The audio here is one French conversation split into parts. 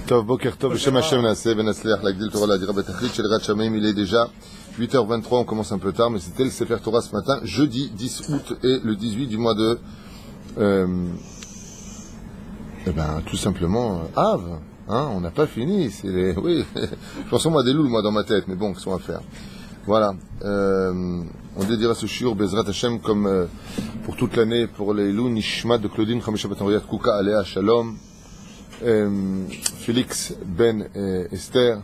Tov, Boker Tov, Shem Hashem Naaseh, Ben Atzliach, L'Agdil Torah, la Dira Betachlit, Shel Rat Shamayim, il est déjà 8h23, on commence un peu tard, mais c'était le Sefer Torah ce matin, jeudi 10 août et le 18 du mois de, tout simplement, Av, hein, on n'a pas fini, c'est les, oui, je pense au mois des loups, moi, dans ma tête, mais bon, qu'est-ce qu'on va faire? Voilà, on dédiera ce shiur Bezrat Hashem comme pour toute l'année, pour les loups, Nishmat de Claudine, Chamisha Batanriat, Kuka, Alea, Shalom, Félix, Ben et Esther,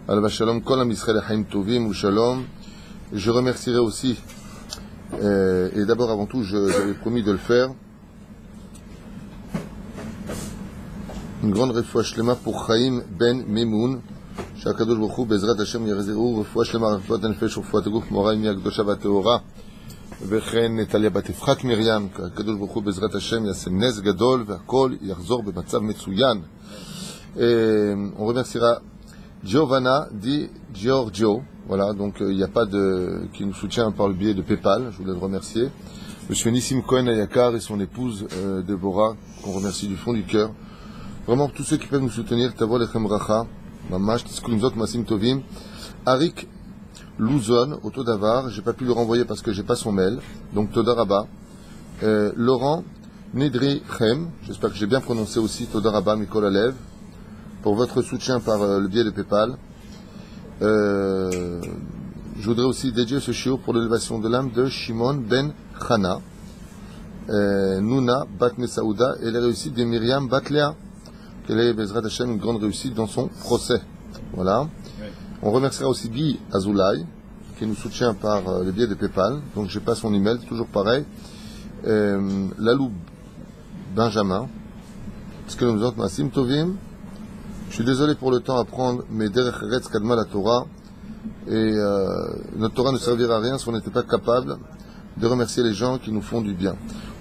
Alva Shalom, Kol Am Yisrael Haim Tovim, ou Shalom. Je remercierai aussi, et d'abord avant tout, j'avais promis de le faire, une grande refoua shlema pour Chaim Ben Memoun, שהקדוש ברוך הוא בעזרת השם יחזרו רפואה שלמה רפואת הנפש ורפואת הגוף מורה אמי הקדושה והטהורה וכן נטליה בת יפחת מרים, הקדוש ברוך הוא בעזרת השם יעשה נס גדול והכל יחזור במצב מצוין. On remerciera Giovanna Di Giorgio, voilà, donc il n'y a pas de qui nous soutient par le biais de PayPal, je voulais le remercier. Monsieur Nissim Cohen Ayakar et son épouse Deborah, qu'on remercie du fond du cœur. Vraiment tous ceux qui peuvent nous soutenir, Tavo Lechem Racha. Mamash, Tiskulumzot, Masim Tovim, Arik Louzon, au Todavar, j'ai pas pu le renvoyer parce que j'ai pas son mail, donc Todaraba, Laurent Nedri Chem, j'espère que j'ai bien prononcé aussi, Todaraba, Mikol Alev, pour votre soutien par le biais de PayPal. Je voudrais aussi dédier ce shiur pour l'élévation de l'âme de Shimon Ben Chana, Nouna Bat Mesaouda et les réussites de Myriam Bat Léa. Qu'elle ait, Bezrat Hashem, une grande réussite dans son procès. Voilà. Oui. On remerciera aussi Bi Azoulay, qui nous soutient par le biais de PayPal. Donc, j'ai pas son email, toujours pareil. Lalou Benjamin. Ce que nous autres, Masim Tovim. Je suis désolé pour le temps à prendre, mais Derech Eretz Kadma la Torah. Et notre Torah ne servira à rien si on n'était pas capable de remercier les gens qui nous font du bien.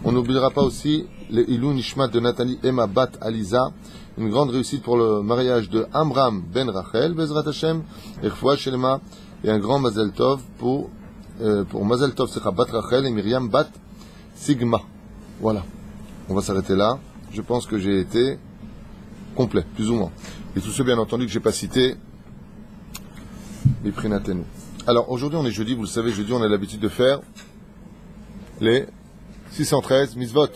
On n'oubliera pas aussi les Ilou Nishmat de Nathalie Emma Bat Aliza. Une grande réussite pour le mariage de Amram Ben Rachel, Bezrat Hashem, et Refoua Shelema, et un grand Mazel Tov pour Mazel Tov Secha Bat Rachel et Myriam Bat Sigma. Voilà. On va s'arrêter là. Je pense que j'ai été complet, plus ou moins. Et tous ceux, bien entendu, que j'ai pas cités, les Prinatenu. Alors, aujourd'hui, on est jeudi, vous le savez, jeudi, on a l'habitude de faire les 613 Mitzvot.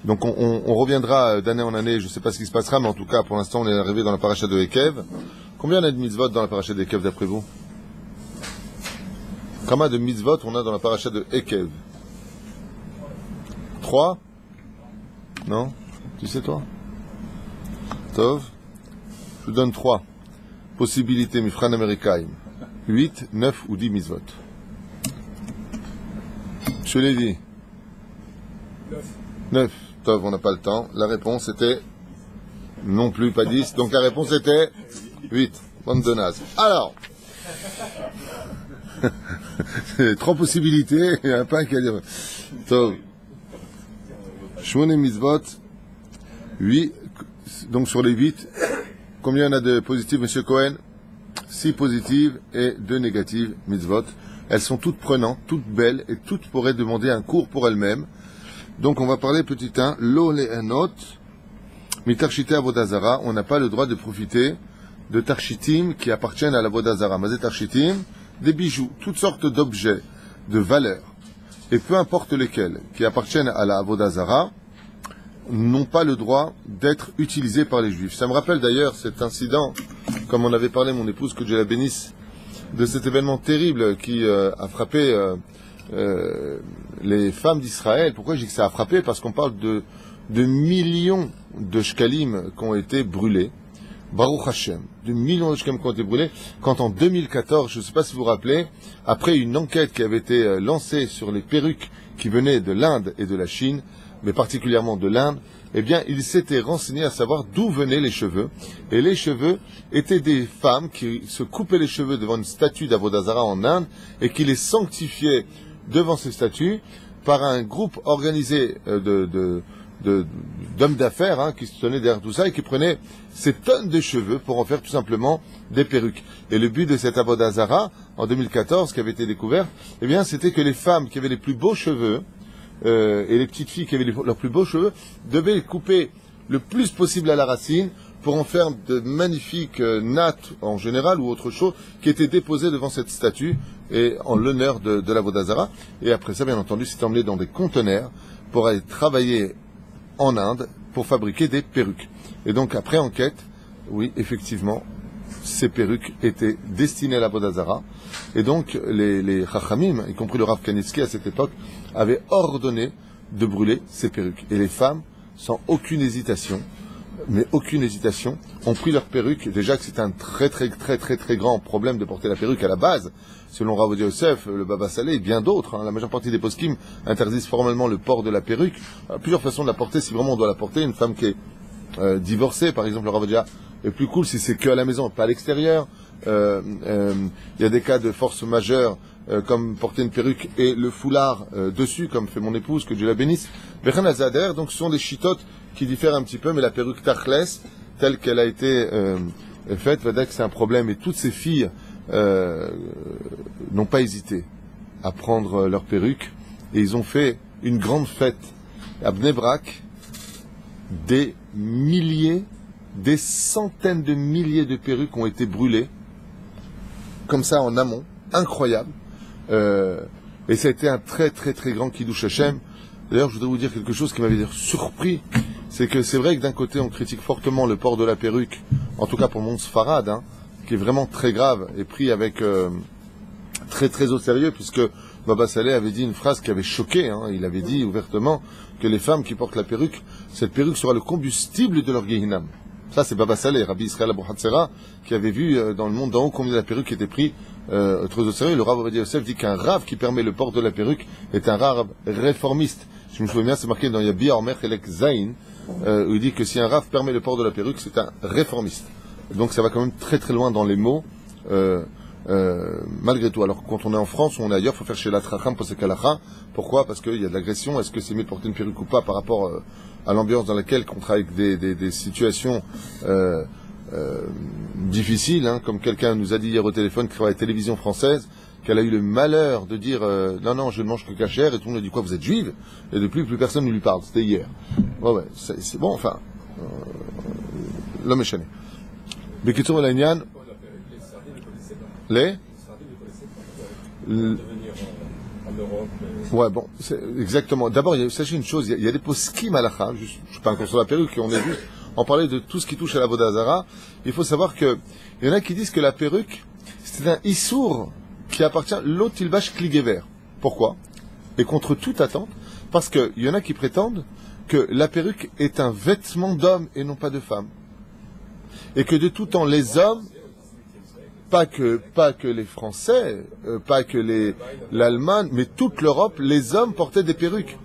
Donc on reviendra d'année en année, je ne sais pas ce qui se passera, mais en tout cas, pour l'instant, on est arrivé dans la paracha de Ekev. Combien on a de mitzvot dans la paracha de Ekev, d'après vous? Combien de mitzvot on a dans la paracha de Ekev? 3? Non? Tu sais, toi? Tov? Je vous donne 3 possibilités, Mifran Amerikaim. 8, 9 ou 10 mitzvot. Je l'ai dit. 9. Tov, on n'a pas le temps. La réponse était non plus, pas 10. Donc la réponse était 8. Bande de naze. Alors, 3 possibilités et un pain qui a dit. Tov. Shmone mitzvot. 8. Donc sur les 8, combien il y en a de positives, Monsieur Cohen? 6 positives et 2 négatives mitzvot. Elles sont toutes prenantes, toutes belles et toutes pourraient demander un cours pour elles-mêmes. Donc on va parler petit 1, lo le'anot, mitarchite avodazara, on n'a pas le droit de profiter de tarchitim qui appartiennent à l'avodazara. Mazet tarchitim, des bijoux, toutes sortes d'objets, de valeurs, et peu importe lesquels, qui appartiennent à la avodazara, n'ont pas le droit d'être utilisés par les juifs. Ça me rappelle d'ailleurs cet incident, comme on avait parlé, mon épouse, que Dieu la bénisse, de cet événement terrible qui a frappé les femmes d'Israël. Pourquoi je dis que ça a frappé? Parce qu'on parle de millions de shkalim qui ont été brûlés. Baruch Hashem. De millions de shkalim qui ont été brûlés. Quand en 2014, je ne sais pas si vous vous rappelez, après une enquête qui avait été lancée sur les perruques qui venaient de l'Inde et de la Chine, mais particulièrement de l'Inde, eh bien, il s'était renseigné à savoir d'où venaient les cheveux. Et les cheveux étaient des femmes qui se coupaient les cheveux devant une statue d'Avodazara en Inde et qui les sanctifiaient devant ces statues par un groupe organisé d'hommes d'affaires qui se tenaient derrière tout ça et qui prenaient ces tonnes de cheveux pour en faire tout simplement des perruques. Et le but de cette Avodazara, en 2014, qui avait été découverte, eh bien, c'était que les femmes qui avaient les plus beaux cheveux et les petites filles qui avaient leurs plus beaux cheveux devaient les couper le plus possible à la racine pour en faire de magnifiques nattes en général ou autre chose qui étaient déposées devant cette statue et en l'honneur de la Vodazara. Et après ça, bien entendu, c'est emmené dans des conteneurs pour aller travailler en Inde pour fabriquer des perruques. Et donc après enquête, oui, effectivement, ces perruques étaient destinées à la Vodazara. Et donc les Chachamim, y compris le Rav Kanievski à cette époque, avaient ordonné de brûler ces perruques. Et les femmes, sans aucune hésitation, mais aucune hésitation, ont pris leurs perruques. Déjà que c'est un très grand problème de porter la perruque à la base. Selon Rav Ovadia Yosef, le Baba Saleh et bien d'autres, la majeure partie des poskim interdisent formellement le port de la perruque. Il y a plusieurs façons de la porter, si vraiment on doit la porter. Une femme qui est divorcée, par exemple, le Rav Ovadia est plus cool si c'est que à la maison, pas à l'extérieur. Il y a des cas de force majeure, comme porter une perruque et le foulard dessus, comme fait mon épouse, que Dieu la bénisse. Bechen Azader, donc ce sont des chitotes qui diffèrent un petit peu, mais la perruque Tachles, telle qu'elle a été faite, va dire que c'est un problème. Et toutes ces filles n'ont pas hésité à prendre leur perruque, et ils ont fait une grande fête à Bnei Brak. Des milliers, des centaines de milliers de perruques ont été brûlées, comme ça en amont, incroyable. Et ça a été un très grand Kiddush Hashem. D'ailleurs, je voudrais vous dire quelque chose qui m'avait surpris, c'est que c'est vrai que d'un côté on critique fortement le port de la perruque, en tout cas pour mon Sfarad, qui est vraiment très grave et pris avec très au sérieux, puisque Baba Saleh avait dit une phrase qui avait choqué. Il avait dit ouvertement que les femmes qui portent la perruque, cette perruque sera le combustible de leur Gehinam. Ça, c'est Baba Saleh, Rabbi Israël Abou Hatzera, qui avait vu dans le monde d'en haut combien la perruque était prise très au sérieux. Le Rav Ovadia Yosef dit qu'un rave qui permet le port de la perruque est un rave réformiste. Si je me souviens bien, c'est marqué dans Yabia Omer Chelek Zain, où il dit que si un rave permet le port de la perruque, c'est un réformiste. Donc ça va quand même très loin dans les mots, malgré tout. Alors quand on est en France ou on est ailleurs, il faut faire chez la Tracham Posek Halacha. Pourquoi? Parce qu'il y a de l'agression. Est-ce que c'est mieux de porter une perruque ou pas par rapport à l'ambiance dans laquelle on travaille avec des situations difficiles, comme quelqu'un nous a dit hier au téléphone qui travaille à la télévision française, qu'elle a eu le malheur de dire non, je ne mange que cachère, et tout le monde a dit quoi, vous êtes juive? Et depuis plus personne ne lui parle. C'était hier. Ouais, c'est bon, enfin, l'homme est chané. Bekitsour Elanian, les ouais, bon, c'est exactement. D'abord, sachez une chose, il y a des poskim halacha, je suis pas encore sur la perruque, on est juste en parler de tout ce qui touche à la Vodazara. Il faut savoir que il y en a qui disent que la perruque, c'est un issour qui appartient l'otilbash kligever. Pourquoi? Et contre toute attente, parce qu'il y en a qui prétendent que la perruque est un vêtement d'homme et non pas de femme. Et que de tout temps, les hommes, pas que les Français, pas que l'Allemagne, mais toute l'Europe, les hommes portaient des perruques.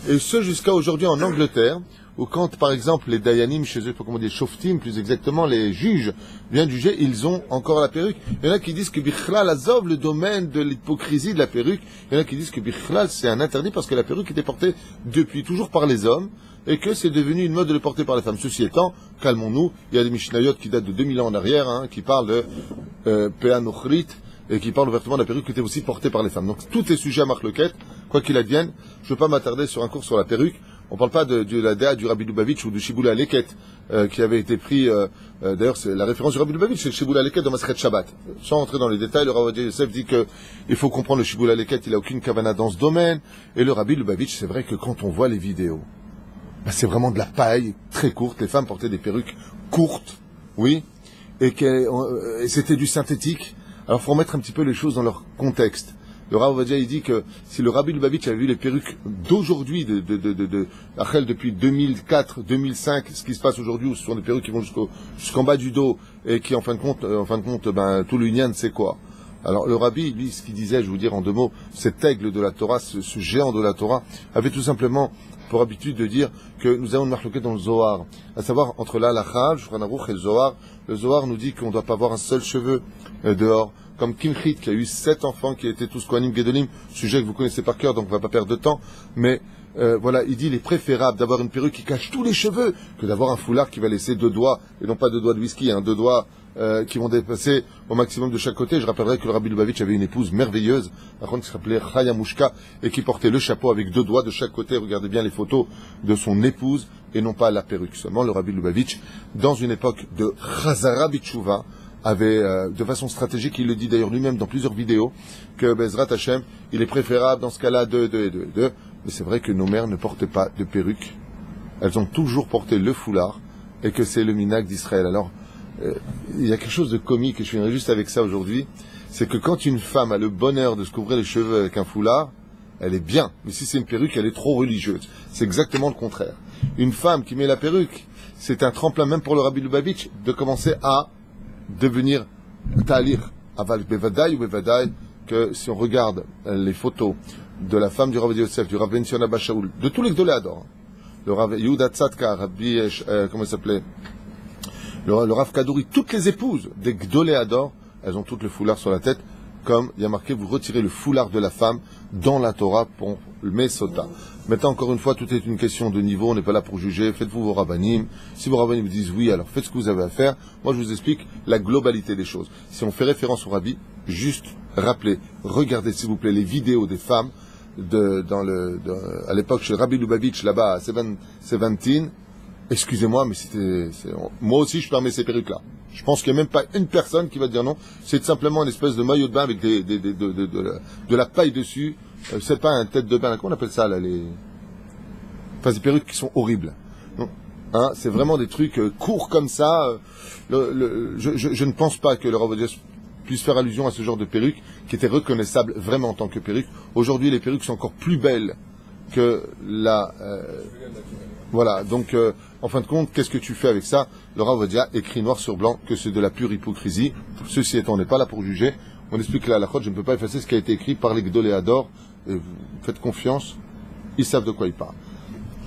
Et ce jusqu'à aujourd'hui en Angleterre, où quand, par exemple, les dayanim chez eux, comment dire, shoftim, plus exactement, les juges viennent juger, ils ont encore la perruque. Il y en a qui disent que bichlal azov, le domaine de l'hypocrisie de la perruque, il y en a qui disent que bichlal, c'est un interdit parce que la perruque était portée depuis toujours par les hommes, et que c'est devenu une mode de le porter par les femmes. Ceci étant, calmons-nous, il y a des Mishnayot qui datent de 2000 ans en arrière, qui parlent de Peanochrit, et qui parlent ouvertement de la perruque qui était aussi portée par les femmes. Donc tout est sujet à marloquette, quoi qu'il advienne. Je ne veux pas m'attarder sur un cours sur la perruque. On ne parle pas de la Déa du Rabbi Lubavitch ou du Shibboul HaLeket, qui avait été pris, d'ailleurs c'est la référence du Rabbi Lubavitch, c'est le Shibboul HaLeket dans Masechet Shabbat. Sans entrer dans les détails, le Rav Ovadia Yosef dit qu'il faut comprendre le Shibboul HaLeket, il n'a aucune kavana dans ce domaine, et le Rabbi Lubavitch, c'est vrai que quand on voit les vidéos, c'est vraiment de la paille très courte, les femmes portaient des perruques courtes, oui, et c'était du synthétique. Alors il faut remettre un petit peu les choses dans leur contexte. Le Rav Ovadia, il dit que si le Rabbi Lubavitch avait vu les perruques d'aujourd'hui, Achel depuis 2004, 2005, ce qui se passe aujourd'hui, où ce sont des perruques qui vont jusqu'en bas du dos, et qui en fin de compte, tout le Inyan, c'est quoi? Alors le Rabbi, lui, ce qu'il disait, je vais vous dire en deux mots, cet aigle de la Torah, ce géant de la Torah, avait tout simplement pour habitude de dire que nous avons une marloquette dans le Zohar, à savoir entre l'Halacha, le Shulchan Aruch et le Zohar. Le Zohar nous dit qu'on ne doit pas avoir un seul cheveu dehors, comme Kimchit qui a eu 7 enfants qui étaient tous Kohanim Gedolim, sujet que vous connaissez par cœur, donc on ne va pas perdre de temps, mais voilà, il dit il est préférable d'avoir une perruque qui cache tous les cheveux que d'avoir un foulard qui va laisser 2 doigts, et non pas 2 doigts de whisky, 2 doigts qui vont dépasser au maximum de chaque côté. Je rappellerai que le Rabbi Lubavitch avait une épouse merveilleuse, par contre qui s'appelait Chaya Mouchka, et qui portait le chapeau avec 2 doigts de chaque côté. Regardez bien les photos de son épouse, et non pas la perruque. Seulement le Rabbi Lubavitch, dans une époque de Chazara Bitshuva, avait, de façon stratégique, il le dit d'ailleurs lui-même dans plusieurs vidéos, que Bezrat Hashem, il est préférable dans ce cas-là de. Mais c'est vrai que nos mères ne portaient pas de perruque. Elles ont toujours porté le foulard, et que c'est le minhag d'Israël. Alors, il y a quelque chose de comique, et je finirai juste avec ça aujourd'hui, c'est que quand une femme a le bonheur de se couvrir les cheveux avec un foulard, elle est bien. Mais si c'est une perruque, elle est trop religieuse. C'est exactement le contraire. Une femme qui met la perruque, c'est un tremplin même pour le Rabbi Lubavitch de commencer à devenir talir. Aval bevadaï ou bevadaï, que si on regarde les photos de la femme du Rav Yosef, du Rav Ben Sion Abba Shaul, de tous les Gdoléadors, le Rav Yehuda Tzadka, Rabbi, comment il s'appelait, le Rav Kadouri, toutes les épouses des Gdoléadors, elles ont toutes le foulard sur la tête, comme il y a marqué, vous retirez le foulard de la femme dans la Torah pour le Mesota. Maintenant, encore une fois, tout est une question de niveau, on n'est pas là pour juger, faites-vous vos rabbanim. Si vos rabbanim vous disent oui, alors faites ce que vous avez à faire. Moi, je vous explique la globalité des choses. Si on fait référence au rabbi, juste rappelez, regardez s'il vous plaît les vidéos des femmes à l'époque chez Rabbi Lubavitch, là-bas à 17. Excusez-moi, mais moi aussi je permets ces perruques-là. Je pense qu'il n'y a même pas une personne qui va dire non. C'est simplement une espèce de maillot de bain avec de la paille dessus. C'est pas un tête de bain. Comment on appelle ça là, enfin, des perruques qui sont horribles. Non, hein, c'est vraiment des trucs courts comme ça. Je ne pense pas que le Rav puisse faire allusion à ce genre de perruque qui était reconnaissable vraiment en tant que perruque. Aujourd'hui, les perruques sont encore plus belles que voilà, donc en fin de compte, qu'est-ce que tu fais avec ça? Le Rav Ovadia écrit noir sur blanc que c'est de la pure hypocrisie. Ceci étant, on n'est pas là pour juger. On explique la halachot, je ne peux pas effacer ce qui a été écrit par les Gdoléadors. Et vous faites confiance, ils savent de quoi ils parlent.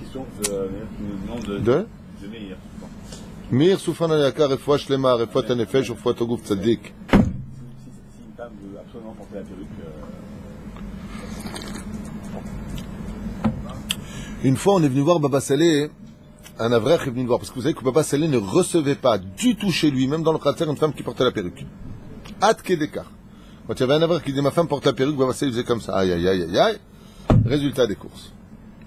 Question de Meir. Meir Soufan Ayaka, Refoua Shlema, Refoua Tanefesh, Refoua Togouf Tzadik. Si une femme veut absolument porter la perruque. Une fois, on est venu voir Baba Saleh, un avrech est venu voir, parce que vous savez que Baba Saleh ne recevait pas du tout chez lui, même dans le khater, une femme qui portait la perruque. Ad Kedekar. Quand il y avait un avrech qui disait ma femme porte la perruque, Baba Saleh faisait comme ça. Aïe, aïe, aïe, aïe, aïe. Résultat des courses.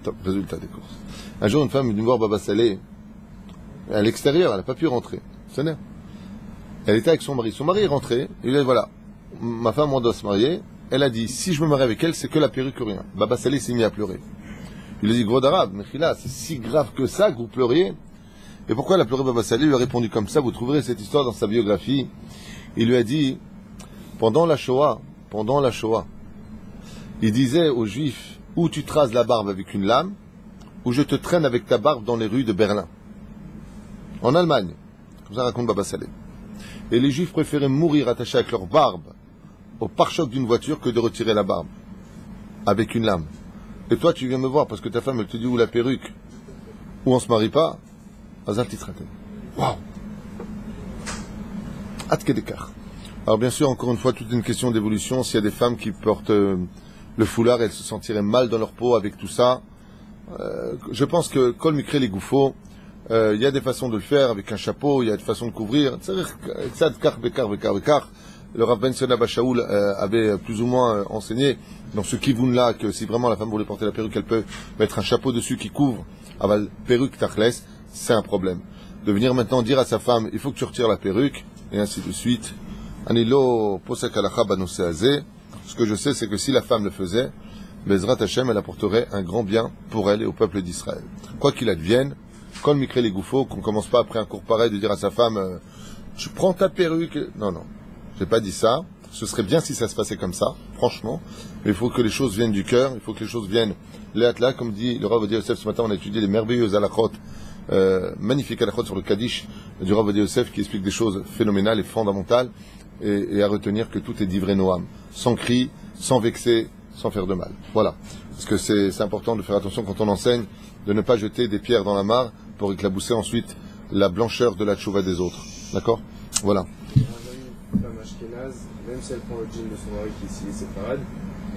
Top, résultat des courses. Un jour, une femme est venue voir Baba Saleh à l'extérieur, elle n'a pas pu rentrer. C'est nerf. Elle était avec son mari. Son mari est rentré, et il a dit voilà, ma femme, on doit se marier. Elle a dit si je me marie avec elle, c'est que la perruque ou rien. Baba Saleh s'est mis à pleurer. Il lui a dit, gros d'arabe, Mechila, c'est si grave que ça que vous pleuriez. Et pourquoi elle a pleuré Baba Saleh? Il lui a répondu comme ça, vous trouverez cette histoire dans sa biographie. Il lui a dit, pendant la Shoah, il disait aux Juifs, ou tu traces la barbe avec une lame, ou je te traîne avec ta barbe dans les rues de Berlin. En Allemagne. Comme ça raconte Baba Saleh. Et les Juifs préféraient mourir attachés avec leur barbe au pare-choc d'une voiture que de retirer la barbe avec une lame. Et toi, tu viens me voir parce que ta femme, elle te dit ou la perruque, ou on se marie pas. Azal titraten. Waouh! Atkedekar. Alors, bien sûr, encore une fois, toute une question d'évolution. S'il y a des femmes qui portent le foulard, elles se sentiraient mal dans leur peau avec tout ça. Je pense que, Kol Mikre les Goufos, il y a des façons de le faire avec un chapeau, il y a des façons de couvrir. Le Rav Ben Sion Abba Shaul avait plus ou moins enseigné dans ce kivoun-là que si vraiment la femme voulait porter la perruque, elle peut mettre un chapeau dessus qui couvre. Aval perruque tachles, c'est un problème. De venir maintenant dire à sa femme, il faut que tu retires la perruque, et ainsi de suite. Anilo posek halacha banose hazeh. Ce que je sais, c'est que si la femme le faisait, Bezrat Hashem, elle apporterait un grand bien pour elle et au peuple d'Israël. Quoi qu'il advienne, quand Mikre les Goufos, qu'on commence pas après un cours pareil de dire à sa femme, tu prends ta perruque. Non. J'ai pas dit ça. Ce serait bien si ça se passait comme ça, franchement. Mais il faut que les choses viennent du cœur. Il faut que les choses viennent là, comme dit le Rav Yosef ce matin. On a étudié les merveilleuses halachot, magnifiques halachot sur le Kaddish du Rav Yosef qui explique des choses phénoménales et fondamentales. Et à retenir que tout est divré noam, sans cri, sans vexer, sans faire de mal. Voilà. Parce que c'est important de faire attention quand on enseigne, de ne pas jeter des pierres dans la mare pour éclabousser ensuite la blancheur de la tchouva des autres. D'accord? Voilà. Femme ashkénaze, même si elle prend le jean de son mari qui est séparade.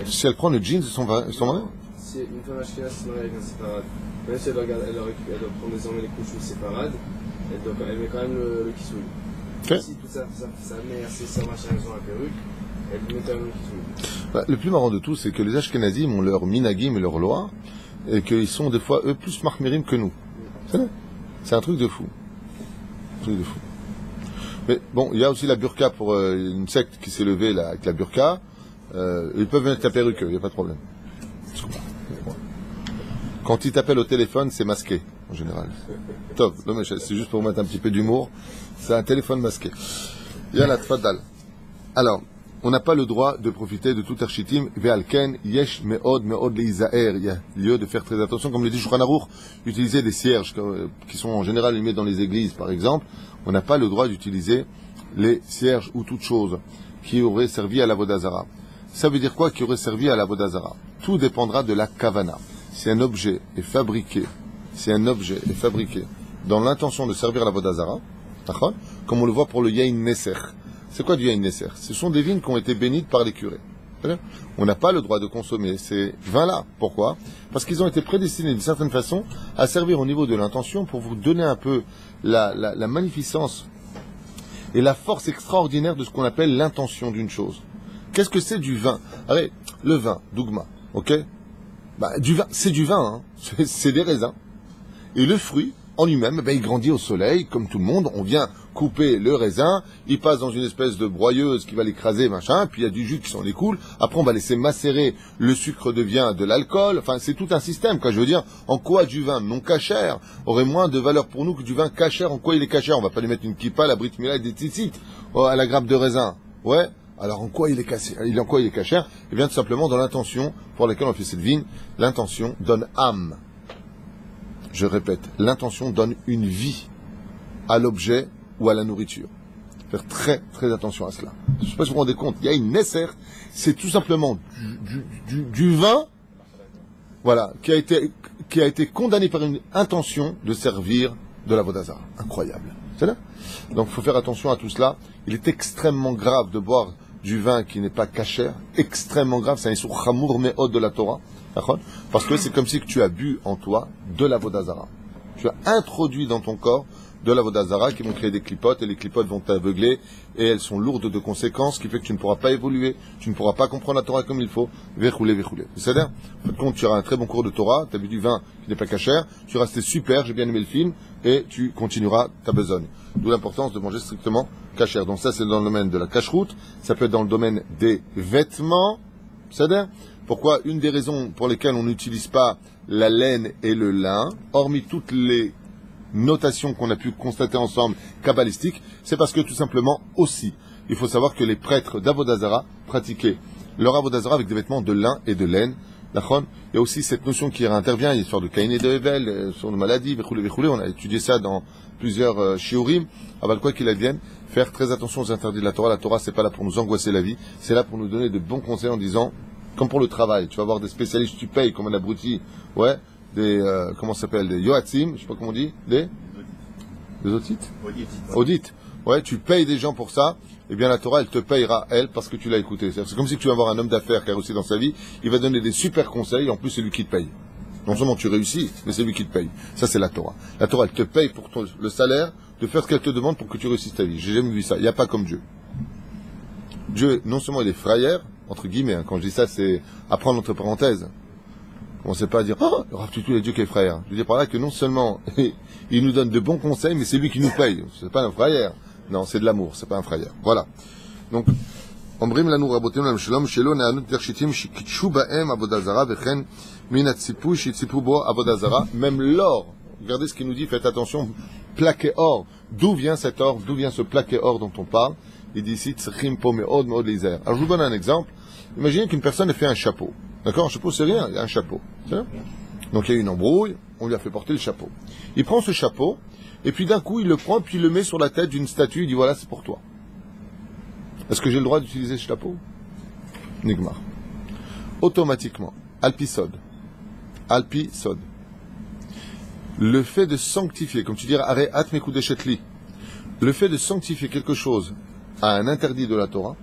Si elle prend le jean de son mari? Si si une femme ashkénaze se marie avec un séfarade, même si elle doit prendre désormais les couches séfarades, elle met quand même le kissoui. Okay. Si tout ça met assez sa machin sur la perruque, elle met quand même le kissoui. Bah, le plus marrant de tout, c'est que les Ashkenazim ont leur minagim et leur loi, et qu'ils sont des fois, eux, plus mahmirim que nous. C'est un truc de fou. Mais bon, il y a aussi la burqa pour une secte qui s'est levée là, avec la burqa. Ils peuvent mettre la perruque, il n'y a pas de problème. Quand ils t'appellent au téléphone, c'est masqué, en général. Top, c'est juste pour mettre un petit peu d'humour. C'est un téléphone masqué. Yalla, tfadal. Alors, on n'a pas le droit de profiter de tout architim. Ve'alken, yesh me'od leizaer. Il y a lieu de faire très attention. Comme le dit Shulchan Aruch, utiliser des cierges qui sont en général mis dans les églises, par exemple. On n'a pas le droit d'utiliser les cierges ou toute chose qui aurait servi à la Vodazara. Ça veut dire quoi qui aurait servi à la Vodazara? Tout dépendra de la kavana. Si un objet est fabriqué dans l'intention de servir à la Vodazara, comme on le voit pour le Yain Neser. C'est quoi du Yain Neser? Ce sont des vignes qui ont été bénites par les curés. On n'a pas le droit de consommer ces vins-là. Pourquoi? Parce qu'ils ont été prédestinés d'une certaine façon à servir au niveau de l'intention pour vous donner un peu la magnificence et la force extraordinaire de ce qu'on appelle l'intention d'une chose. Qu'est-ce que c'est du vin? Allez, le vin, dougma, ok? Du vin, c'est du vin, hein. C'est des raisins. Et le fruit, en lui-même, il grandit au soleil, comme tout le monde. On vient couper le raisin, il passe dans une espèce de broyeuse qui va l'écraser, machin, puis il y a du jus qui s'en écoule. Après, on va laisser macérer, le sucre devient de l'alcool. Enfin, c'est tout un système, quoi. Je veux dire, en quoi du vin non cachère aurait moins de valeur pour nous que du vin cachère? En quoi il est cachère? On va pas lui mettre une kippa, la brit mila et des tzitzit à la grappe de raisin. Ouais. Alors, en quoi il est cachère? Eh bien, tout simplement dans l'intention pour laquelle on fait cette vigne. L'intention donne âme. Je répète, l'intention donne une vie à l'objet ou à la nourriture. Faire très, très attention à cela. Je ne sais pas si vous vous rendez compte, il y a une nesser, c'est tout simplement du vin, voilà, qui a été condamné par une intention de servir de la Vodazara. Incroyable. C'est là? Donc, il faut faire attention à tout cela. Il est extrêmement grave de boire du vin qui n'est pas cachère. Extrêmement grave, c'est un issur chamour me'od de la Torah. Parce que c'est comme si tu as bu en toi de la Vodazara. Tu as introduit dans ton corps de la Vodazara qui vont créer des clipotes et les clipotes vont t'aveugler et elles sont lourdes de conséquences, ce qui fait que tu ne pourras pas évoluer, tu ne pourras pas comprendre la Torah comme il faut. Verroulé. C'est-à-dire, en fin de compte, tu auras un très bon cours de Torah, tu as bu du vin qui n'est pas cachère, tu restes super, j'ai bien aimé le film et tu continueras ta besogne. D'où l'importance de manger strictement cachère. Donc ça, c'est dans le domaine de la cacheroute, ça peut être dans le domaine des vêtements, c'est-à-dire, pourquoi une des raisons pour lesquelles on n'utilise pas la laine et le lin, hormis toutes les notations qu'on a pu constater ensemble kabbalistiques, c'est parce que tout simplement aussi, il faut savoir que les prêtres d'Avodazara pratiquaient leur Avodazara avec des vêtements de lin et de laine. Il y a aussi cette notion qui intervient, l'histoire de Caïn et de Hevel, sur les maladies, on a étudié ça dans plusieurs shiurim, avant quoi qu'il advienne, faire très attention aux interdits de la Torah. La Torah, c'est pas là pour nous angoisser la vie, c'est là pour nous donner de bons conseils en disant, comme pour le travail, tu vas avoir des spécialistes, tu payes comme un abruti, ouais, comment ça s'appelle, des yoatzim, je sais pas comment on dit, des audits. Audit. Ouais, tu payes des gens pour ça, eh bien la Torah, elle te payera, elle, parce que tu l'as écouté. C'est comme si tu vas avoir un homme d'affaires qui a réussi dans sa vie, il va donner des super conseils, en plus c'est lui qui te paye. Non seulement tu réussis, mais c'est lui qui te paye. Ça, c'est la Torah. La Torah, elle te paye pour le salaire de faire ce qu'elle te demande pour que tu réussisses ta vie. J'ai jamais vu ça. Il n'y a pas comme Dieu. Dieu, non seulement il est frayeur, entre guillemets, hein, quand je dis ça, c'est à prendre entre parenthèses. On ne sait pas dire, oh, tu les dieux qui est frère. Je veux dire par là que non seulement il nous donne de bons conseils, mais c'est lui qui nous paye. C'est pas un frère. Non, c'est de l'amour, c'est pas un frère. Voilà. Donc, Ombrim lanu rabotenu lam shalom shelo ne'anut tershitim shikitshu ba'em avodazara vechen min atzipu shitzipu bo avodazara. Même l'or. Regardez ce qu'il nous dit, faites attention. Plaqué or. D'où vient cet or? D'où vient ce plaqué or dont on parle? Il dit ici, tzrichim po me'od me'od leizer. Alors, je vous donne un exemple. Imaginez qu'une personne a fait un chapeau. D'accord? Un chapeau, c'est rien, il y a un chapeau. Donc, il y a eu une embrouille, on lui a fait porter le chapeau. Il prend ce chapeau, et puis d'un coup, il le prend, puis il le met sur la tête d'une statue, il dit, voilà, c'est pour toi. Est-ce que j'ai le droit d'utiliser ce chapeau? Nigmar. Automatiquement, alpisod. Le fait de sanctifier, comme tu dirais, arrêt atmekudeshetli, le fait de sanctifier quelque chose à un interdit de la Torah,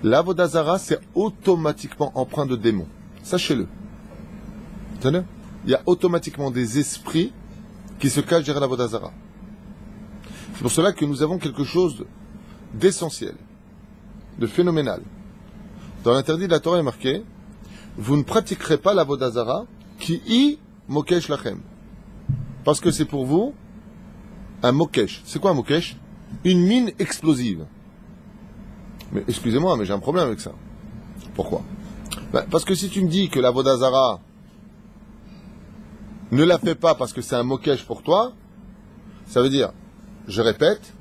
l'Avodazara, c'est automatiquement empreint de démon. Sachez-le. Il y a automatiquement des esprits qui se cachent derrière la Vodazara. C'est pour cela que nous avons quelque chose d'essentiel, de phénoménal. Dans l'interdit de la Torah est marqué, vous ne pratiquerez pas la Vodazara qui y mokesh lachem. Parce que c'est pour vous un mokesh. C'est quoi un mokesh? Une mine explosive. Mais excusez-moi, mais j'ai un problème avec ça. Pourquoi? Parce que si tu me dis que la Vodazara ne la fais pas parce que c'est un mokesh pour toi, ça veut dire, je répète,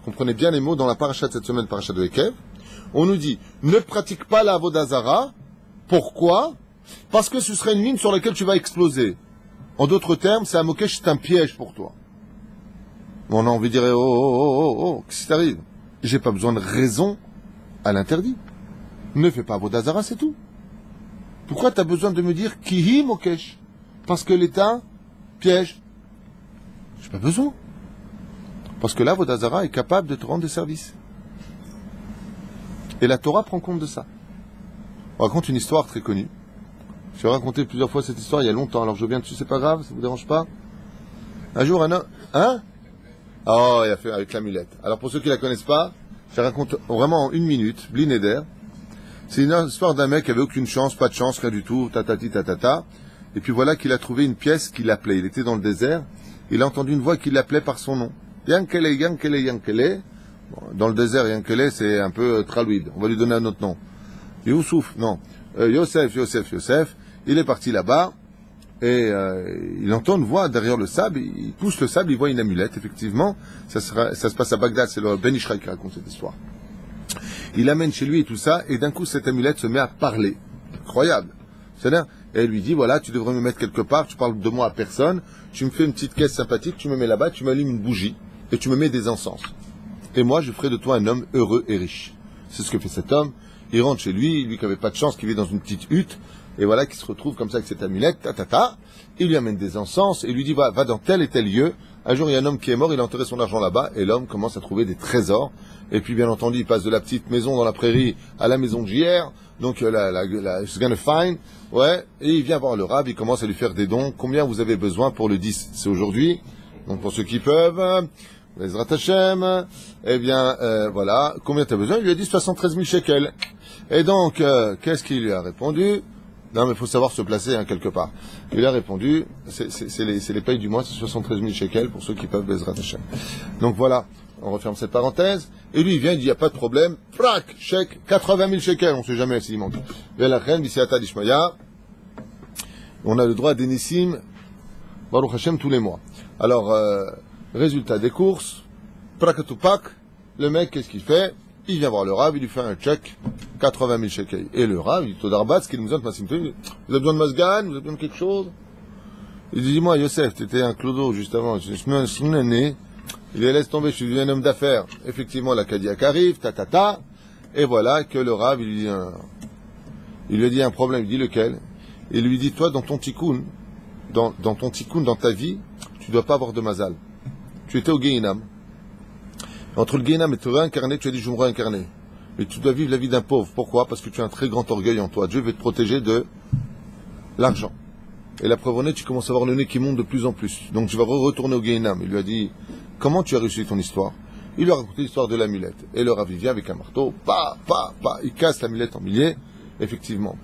comprenez bien les mots dans la paracha de cette semaine, paracha de Ekev, on nous dit, ne pratique pas la Vodazara. Pourquoi? Parce que ce serait une mine sur laquelle tu vas exploser. En d'autres termes, c'est un mokesh, c'est un piège pour toi. On a envie de dire, oh, qu'est-ce qui t'arrive? J'ai pas besoin de raison à l'interdit. Ne fais pas Vodazara, c'est tout. Pourquoi tu as besoin de me dire kihi mokesh? Parce que l'État piège. J'ai pas besoin. Parce que là, Vodazara est capable de te rendre des services. Et la Torah prend compte de ça. On raconte une histoire très connue. J'ai raconté plusieurs fois cette histoire il y a longtemps, alors je viens dessus, c'est pas grave, ça vous dérange pas? Un jour, un homme... Hein? Oh, il a fait avec l'amulette. Alors pour ceux qui la connaissent pas, je la raconte vraiment en 1 minute, Blineder. C'est une histoire d'un mec qui avait aucune chance, pas de chance, rien du tout, tatati tatata. Et puis voilà qu'il a trouvé une pièce qui l'appelait. Il était dans le désert, il a entendu une voix qui l'appelait par son nom. Yankele, Yankele, Yankele. Bon, dans le désert, Yankele, c'est un peu tralouide. On va lui donner un autre nom. Youssouf, non. Yosef. Il est parti là-bas, et il entend une voix derrière le sable, il pousse le sable, il voit une amulette, effectivement. Ça se passe à Bagdad, c'est le Ben Ishraï qui raconte cette histoire. Il l'amène chez lui et tout ça, et d'un coup, cette amulette se met à parler. Incroyable. C'est-à-dire, et elle lui dit, voilà, tu devrais me mettre quelque part, tu parles de moi à personne, tu me fais une petite caisse sympathique, tu me mets là-bas, tu m'allumes une bougie, et tu me mets des encens. Et moi, je ferai de toi un homme heureux et riche. C'est ce que fait cet homme. Il rentre chez lui qui n'avait pas de chance, qui vit dans une petite hutte, et voilà, qui se retrouve comme ça avec cette amulette, il lui amène des encens, et lui dit, va dans tel et tel lieu. Un jour, il y a un homme qui est mort, il a enterré son argent là-bas, et l'homme commence à trouver des trésors. Et puis, bien entendu, il passe de la petite maison dans la prairie à la maison de JR, donc she's gonna find, ouais, et il vient voir le rab, il commence à lui faire des dons. Combien vous avez besoin pour le 10? C'est aujourd'hui, donc pour ceux qui peuvent, Bezrat Hashem, eh bien, voilà, combien tu as besoin? Il lui a dit 73 000 shekels. Et donc, qu'est-ce qu'il lui a répondu? Non, mais il faut savoir se placer quelque part. Il lui a répondu, c'est les payes du mois, c'est 73 000 shekels pour ceux qui peuvent Bezrat Hashem. Donc voilà, on referme cette parenthèse. Et lui, il vient, il dit, il n'y a pas de problème. Frac, chèque, 80 000 shekels, on ne sait jamais s'il manque. Velachem, Bisiata Dishmaya. On a le droit des Nissim, Baruch Hashem, tous les mois. Alors, résultat des courses, Prakatupak, le mec, qu'est-ce qu'il fait? Il vient voir le Rav, il lui fait un chèque, 80 000 shekels. Et le Rav, il dit, Todarbat, ce qu'il nous donne, vous avez besoin de Masgan, vous avez besoin de quelque chose? Il dit, dis-moi, Yosef, tu étais un clodo, juste avant, je suis né, il les laisse tomber, je suis un homme d'affaires. Effectivement, la Kadiak arrive, et voilà que le Rav, il lui a dit un problème, il dit lequel? Il lui dit, toi, dans ton tikkun, dans ton tikkun, dans ta vie, tu dois pas avoir de mazal. Tu étais au Gehinam. Entre le Gehinam et te réincarner, tu as dit, je vais me réincarner. Mais tu dois vivre la vie d'un pauvre. Pourquoi? Parce que tu as un très grand orgueil en toi. Dieu veut te protéger de l'argent. Et la preuve en est, tu commences à avoir le nez qui monte de plus en plus. Donc tu vas retourner au Gehinam. Il lui a dit, comment tu as réussi ton histoire? Il lui a raconté l'histoire de l'amulette. Et le Rav vient avec un marteau, il casse l'amulette en milliers, effectivement.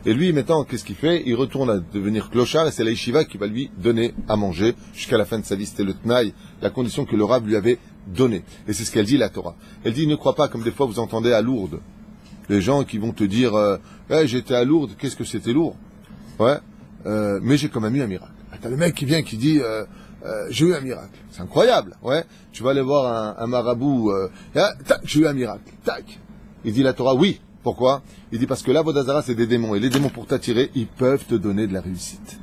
Et lui, maintenant, qu'est-ce qu'il fait? Il retourne à devenir clochard, et c'est la yeshiva qui va lui donner à manger jusqu'à la fin de sa vie. C'était le tnaï, la condition que le Rav lui avait donnée. Et c'est ce qu'elle dit, la Torah. Elle dit, ne crois pas, comme des fois vous entendez à Lourdes, les gens qui vont te dire, j'étais à Lourdes, qu'est-ce que c'était lourd? Ouais, mais j'ai quand même eu un miracle. T'as le mec qui vient qui dit, j'ai eu un miracle. C'est incroyable, ouais. Tu vas aller voir un marabout, tac, j'ai eu un miracle, tac. Il dit la Torah, oui. Pourquoi? Il dit parce que là, Vodazara, c'est des démons. Et les démons, pour t'attirer, ils peuvent te donner de la réussite.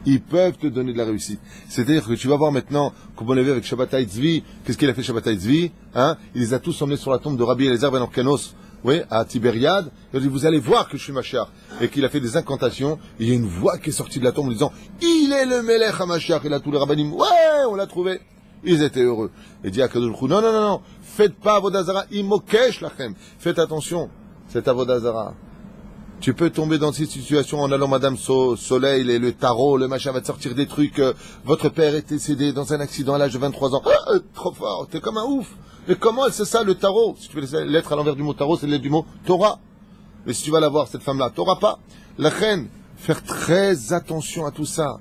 Ils peuvent te donner de la réussite. C'est-à-dire que tu vas voir maintenant, comme on l'a vu avec Shabbatai Tzvi, qu'est-ce qu'il a fait Shabbatai Tzvi? Il les a tous emmenés sur la tombe de Rabbi Eliezer ben Orkanos, oui, à Tibériade. Il a dit, vous allez voir que je suis Mashiach. Et qu'il a fait des incantations. Et il y a une voix qui est sortie de la tombe en disant, il est le Melech HaMashiach. Et là, tous les rabbinim, ouais, on l'a trouvé. Ils étaient heureux. Et dit à Kadosh Baruch Hu, non, faites pas Vodazara, imokesh lachem. Faites attention. Cet Avodazara, Tu peux tomber dans cette situation en allant Madame Soleil, le tarot, le machin va te sortir des trucs. Votre père est décédé dans un accident à l'âge de 23 ans. Ah, trop fort, t'es comme un ouf. Mais comment c'est ça le tarot? Si tu fais lettre à l'envers du mot tarot, c'est la lettre du mot Torah. Mais si tu vas la voir, cette femme-là, t'auras pas. La reine, faire très attention à tout ça.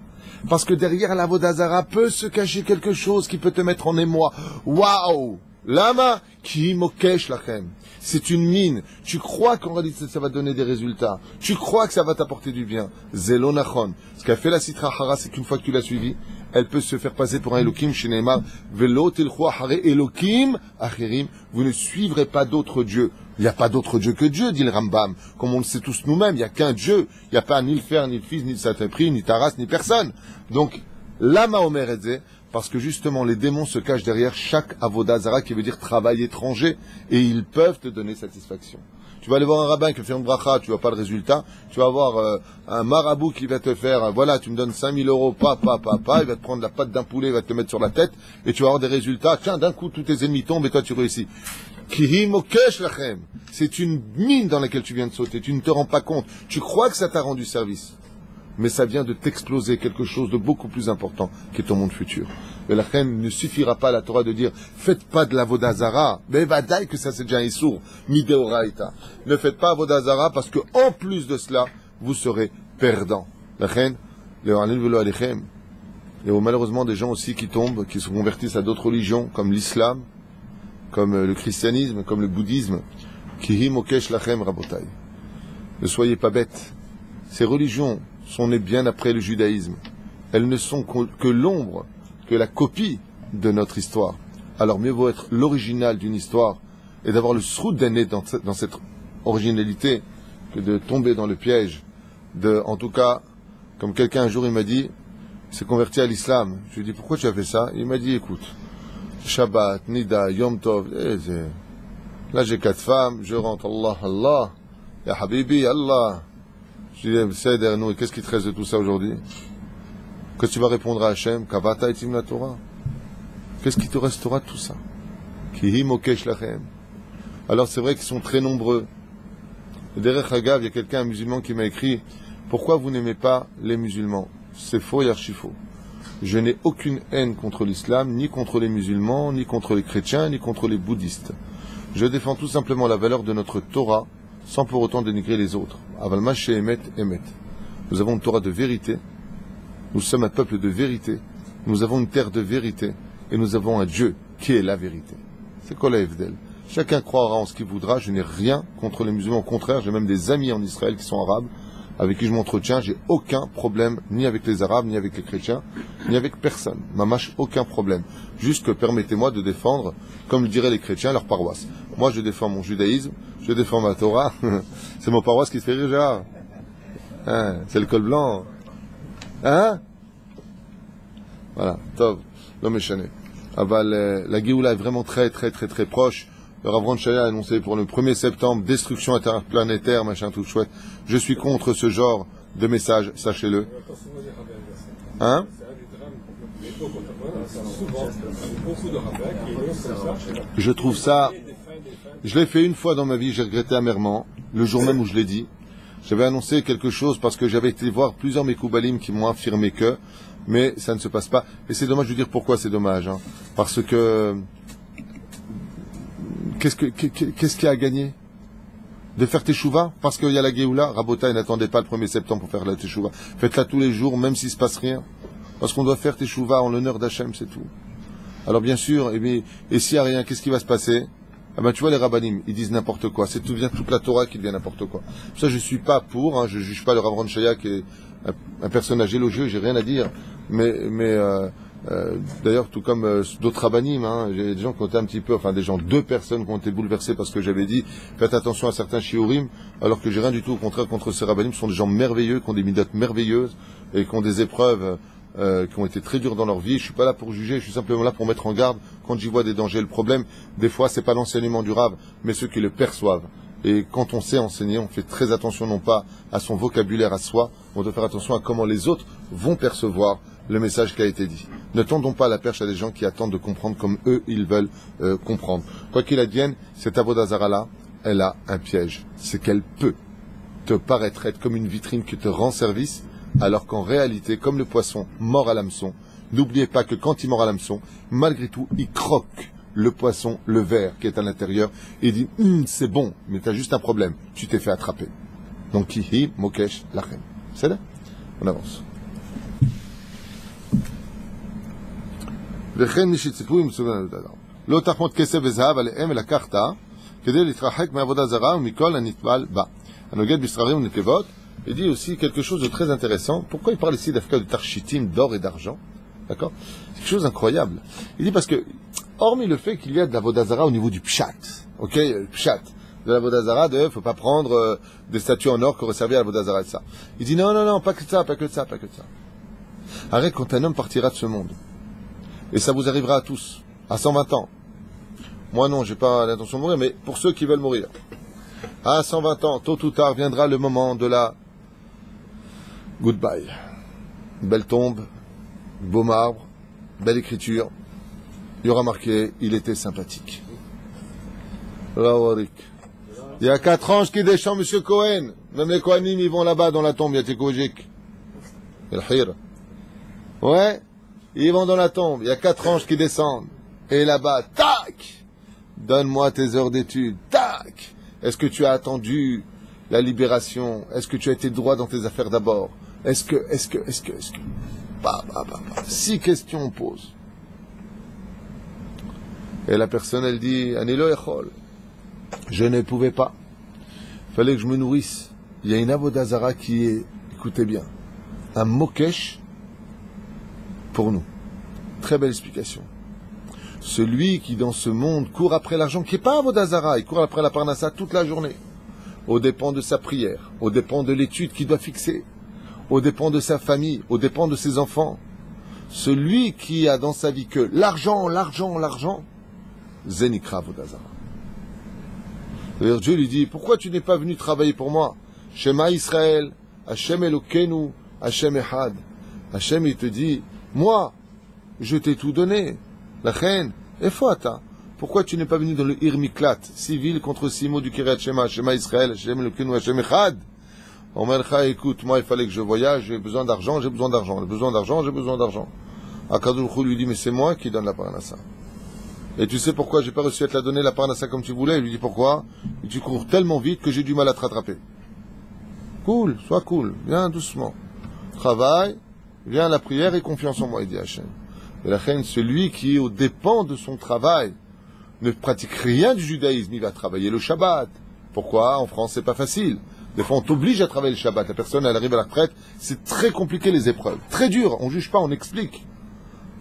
Parce que derrière la Vodazara peut se cacher quelque chose qui peut te mettre en émoi. Waouh! Lama, qui mokesh la reine. C'est une mine. Tu crois qu'en réalité ça va donner des résultats. Tu crois que ça va t'apporter du bien. Zelonachon. Ce qu'a fait la Sitra Hara, c'est qu'une fois que tu l'as suivi, elle peut se faire passer pour un Elohim chez Neymar. Velo tilchua hare Elohim achirim. Vous ne suivrez pas d'autres dieux. Il n'y a pas d'autre Dieu que Dieu, dit le Rambam. Comme on le sait tous nous-mêmes, il n'y a qu'un Dieu. Il n'y a pas ni le Père, ni le Fils, ni le Saint-Esprit, ni Taras, ni personne. Donc, Lama Omer Edze, parce que justement, les démons se cachent derrière chaque Avodazara, qui veut dire travail étranger, et ils peuvent te donner satisfaction. Tu vas aller voir un rabbin qui fait une bracha, tu vas pas le résultat. Tu vas voir un marabout qui va te faire, voilà, tu me donnes 5000 euros, il va te prendre la patte d'un poulet, il va te mettre sur la tête, et tu vas avoir des résultats. Tiens, d'un coup, tous tes ennemis tombent, et toi, tu réussis. C'est une mine dans laquelle tu viens de sauter. Tu ne te rends pas compte. Tu crois que ça t'a rendu service. Mais ça vient de t'exploser quelque chose de beaucoup plus important qui est ton monde futur. Mais la reine ne suffira pas à la Torah de dire faites pas de la Vodazara. Mais vadaï que ça c'est déjà un sourd. Mideoraita. Ne faites pas Vodazara parce que en plus de cela, vous serez perdant. La reine, il y a malheureusement des gens aussi qui tombent, qui se convertissent à d'autres religions comme l'islam, comme le christianisme, comme le bouddhisme. Kihi mokesh lachem rabotai. Ne soyez pas bêtes. Ces religions sont nées bien après le judaïsme. Elles ne sont que l'ombre, que la copie de notre histoire. Alors mieux vaut être l'original d'une histoire et d'avoir le sroud d'année dans cette originalité que de tomber dans le piège de, en tout cas, comme quelqu'un un jour il m'a dit, il s'est converti à l'islam. Je lui ai dit pourquoi tu as fait ça? Il m'a dit écoute, Shabbat, Nida, Yom Tov, là j'ai 4 femmes, je rentre, Allah, Allah, Ya Habibi, Allah. Je lui ai dit, c'est derrière nous, et qu'est-ce qui te reste de tout ça aujourd'hui? Que tu vas répondre à Hachem, Kavata etim la Torah. Qu'est-ce qui te restera de tout ça? Kihi mokesh lachem. Alors c'est vrai qu'ils sont très nombreux. Et derrière Hagav, il y a quelqu'un, un musulman, qui m'a écrit, pourquoi vous n'aimez pas les musulmans? C'est faux et archi faux. Je n'ai aucune haine contre l'islam, ni contre les musulmans, ni contre les chrétiens, ni contre les bouddhistes. Je défends tout simplement la valeur de notre Torah, sans pour autant dénigrer les autres. Avalma chez Emet, Emet. Nous avons une Torah de vérité, nous sommes un peuple de vérité, nous avons une terre de vérité, et nous avons un Dieu qui est la vérité. C'est quoi la Evdel? Chacun croira en ce qu'il voudra, je n'ai rien contre les musulmans, au contraire, j'ai même des amis en Israël qui sont arabes, avec qui je m'entretiens, j'ai aucun problème, ni avec les Arabes, ni avec les chrétiens, ni avec personne. Mamache, aucun problème. Juste que permettez-moi de défendre, comme le diraient les chrétiens, leur paroisse. Moi, je défends mon judaïsme, je défends ma Torah. C'est mon paroisse qui se fait rire, Gérard. Hein, c'est le col blanc. Hein? Voilà, Tov, l'homme est chané. Aval, la Géoula est vraiment très proche. Le Rav Ron Shaya a annoncé pour le 1er septembre destruction interplanétaire, machin tout chouette. Je suis contre ce genre de message, sachez-le. Hein? Je trouve ça... Je l'ai fait une fois dans ma vie, j'ai regretté amèrement, le jour même où je l'ai dit. J'avais annoncé quelque chose parce que j'avais été voir plusieurs Mekoubalim qui m'ont affirmé que, mais ça ne se passe pas. Et c'est dommage de dire pourquoi c'est dommage. Hein. Parce que... Qu'est-ce qu'il y a à gagner? De faire teshuva? Parce qu'il y a la Géoula. Rabotai, n'attendez pas le 1er septembre pour faire la teshuva. Faites-la tous les jours, même s'il ne se passe rien. Parce qu'on doit faire teshuva en l'honneur d'Hachem, c'est tout. Alors bien sûr, et s'il n'y a rien, qu'est-ce qui va se passer? Ah ben tu vois les rabbanim, ils disent n'importe quoi. C'est tout vient toute la Torah qui devient n'importe quoi. Ça je suis pas pour, hein, je juge pas le Rav Ron Shaya qui est un personnage élogieux, j'ai rien à dire. Mais d'ailleurs, tout comme d'autres rabbanim, hein, j'ai des gens qui ont été un petit peu, enfin des gens, 2 personnes qui ont été bouleversées parce que j'avais dit faites attention à certains shiurim, alors que j'ai rien du tout au contraire contre ces rabbanim. Ce sont des gens merveilleux, qui ont des midotes merveilleuses et qui ont des épreuves qui ont été très dures dans leur vie. Je suis pas là pour juger, je suis simplement là pour mettre en garde quand j'y vois des dangers. Le problème, des fois, c'est pas l'enseignement du Rav, mais ceux qui le perçoivent. Et quand on sait enseigner, on fait très attention non pas à son vocabulaire à soi, on doit faire attention à comment les autres vont percevoir le message qui a été dit. Ne tendons pas la perche à des gens qui attendent de comprendre comme eux, ils veulent comprendre. Quoi qu'il advienne, cette Avodazara-là, elle a un piège. C'est qu'elle peut te paraître être comme une vitrine qui te rend service, alors qu'en réalité, comme le poisson mord à l'hameçon, n'oubliez pas que quand il mord à l'hameçon, malgré tout, il croque le poisson, le ver qui est à l'intérieur, et il dit c'est bon, mais tu as juste un problème, tu t'es fait attraper. Donc, kihi, mokesh, lachem. C'est là? On avance. לא תחמוד כסף וזהב עליהם ולקחת כדי להתרחק מעבודה זרה ומכל הנטבל בה. הנוגד בשררים ונקבות. Il dit aussi quelque chose de très intéressant. Pourquoi il parle ici d'Afka de tarchitim, d'or et d'argent? D'accord? C'est quelque chose d'incroyable. Il dit parce que, hormis le fait qu'il y a de la vodazara au niveau du pshat, ok, le pshat, de la vodazara, faut pas prendre des statues en or qui auraient servi à la vodazara et ça. Il dit non, pas que ça, pas que ça, pas que ça. Arrête quand un homme partira de ce monde. Et ça vous arrivera à tous, à 120 ans. Moi non, j'ai pas l'intention de mourir, mais pour ceux qui veulent mourir. À 120 ans, tôt ou tard, viendra le moment de la goodbye. Belle tombe, beau marbre, belle écriture. Il y aura marqué, il était sympathique. Rawarik. Il y a 4 anges qui descendent, monsieur Cohen. Même les Kohanim, ils vont là-bas dans la tombe, il y a Tekojik. El Hir. Ouais, ils vont dans la tombe, il y a 4 anges qui descendent. Et là-bas, tac! Donne-moi tes heures d'études, tac! Est-ce que tu as attendu la libération? Est-ce que tu as été droit dans tes affaires d'abord? Est-ce que... Bah. 6 questions on pose. Et la personne, elle dit, Anilo echol. Je ne pouvais pas. Il fallait que je me nourrisse. Il y a une avodazara qui est, écoutez bien, un mokesh pour nous. Très belle explication. Celui qui dans ce monde court après l'argent, qui n'est pas avodazara, il court après la parnassa toute la journée, aux dépens de sa prière, aux dépens de l'étude qu'il doit fixer, aux dépens de sa famille, aux dépens de ses enfants. Celui qui a dans sa vie que l'argent, Zenikra avodazara. C'est-à-dire Dieu lui dit, pourquoi tu n'es pas venu travailler pour moi? Shema Israël, Hashem Elokeinu, Hashem Echad. Hashem il te dit, moi, je t'ai tout donné. La reine, et Foata. Pourquoi tu n'es pas venu dans le Irmiklat, civil contre 6 mots du Kiryat Shema, Shema Israël, Hashem Elokeinu, Hashem Echad? Omercha, écoute, moi il fallait que je voyage, j'ai besoin d'argent. Akadosh Baruch Hu lui dit, mais c'est moi qui donne la parnassa. Et tu sais pourquoi j'ai pas réussi à te la donner la parnassa comme tu voulais? Il lui dit pourquoi? Et tu cours tellement vite que j'ai du mal à te rattraper. Cool, sois cool, viens doucement. Travaille, viens à la prière et confiance en moi, il dit Hachem. Et la reine, celui qui, aux dépens de son travail, ne pratique rien du judaïsme, il va travailler le Shabbat. Pourquoi? En France, c'est pas facile. Des fois, on t'oblige à travailler le Shabbat. La personne, elle arrive à la retraite, c'est très compliqué les épreuves. Très dur, on juge pas, on explique.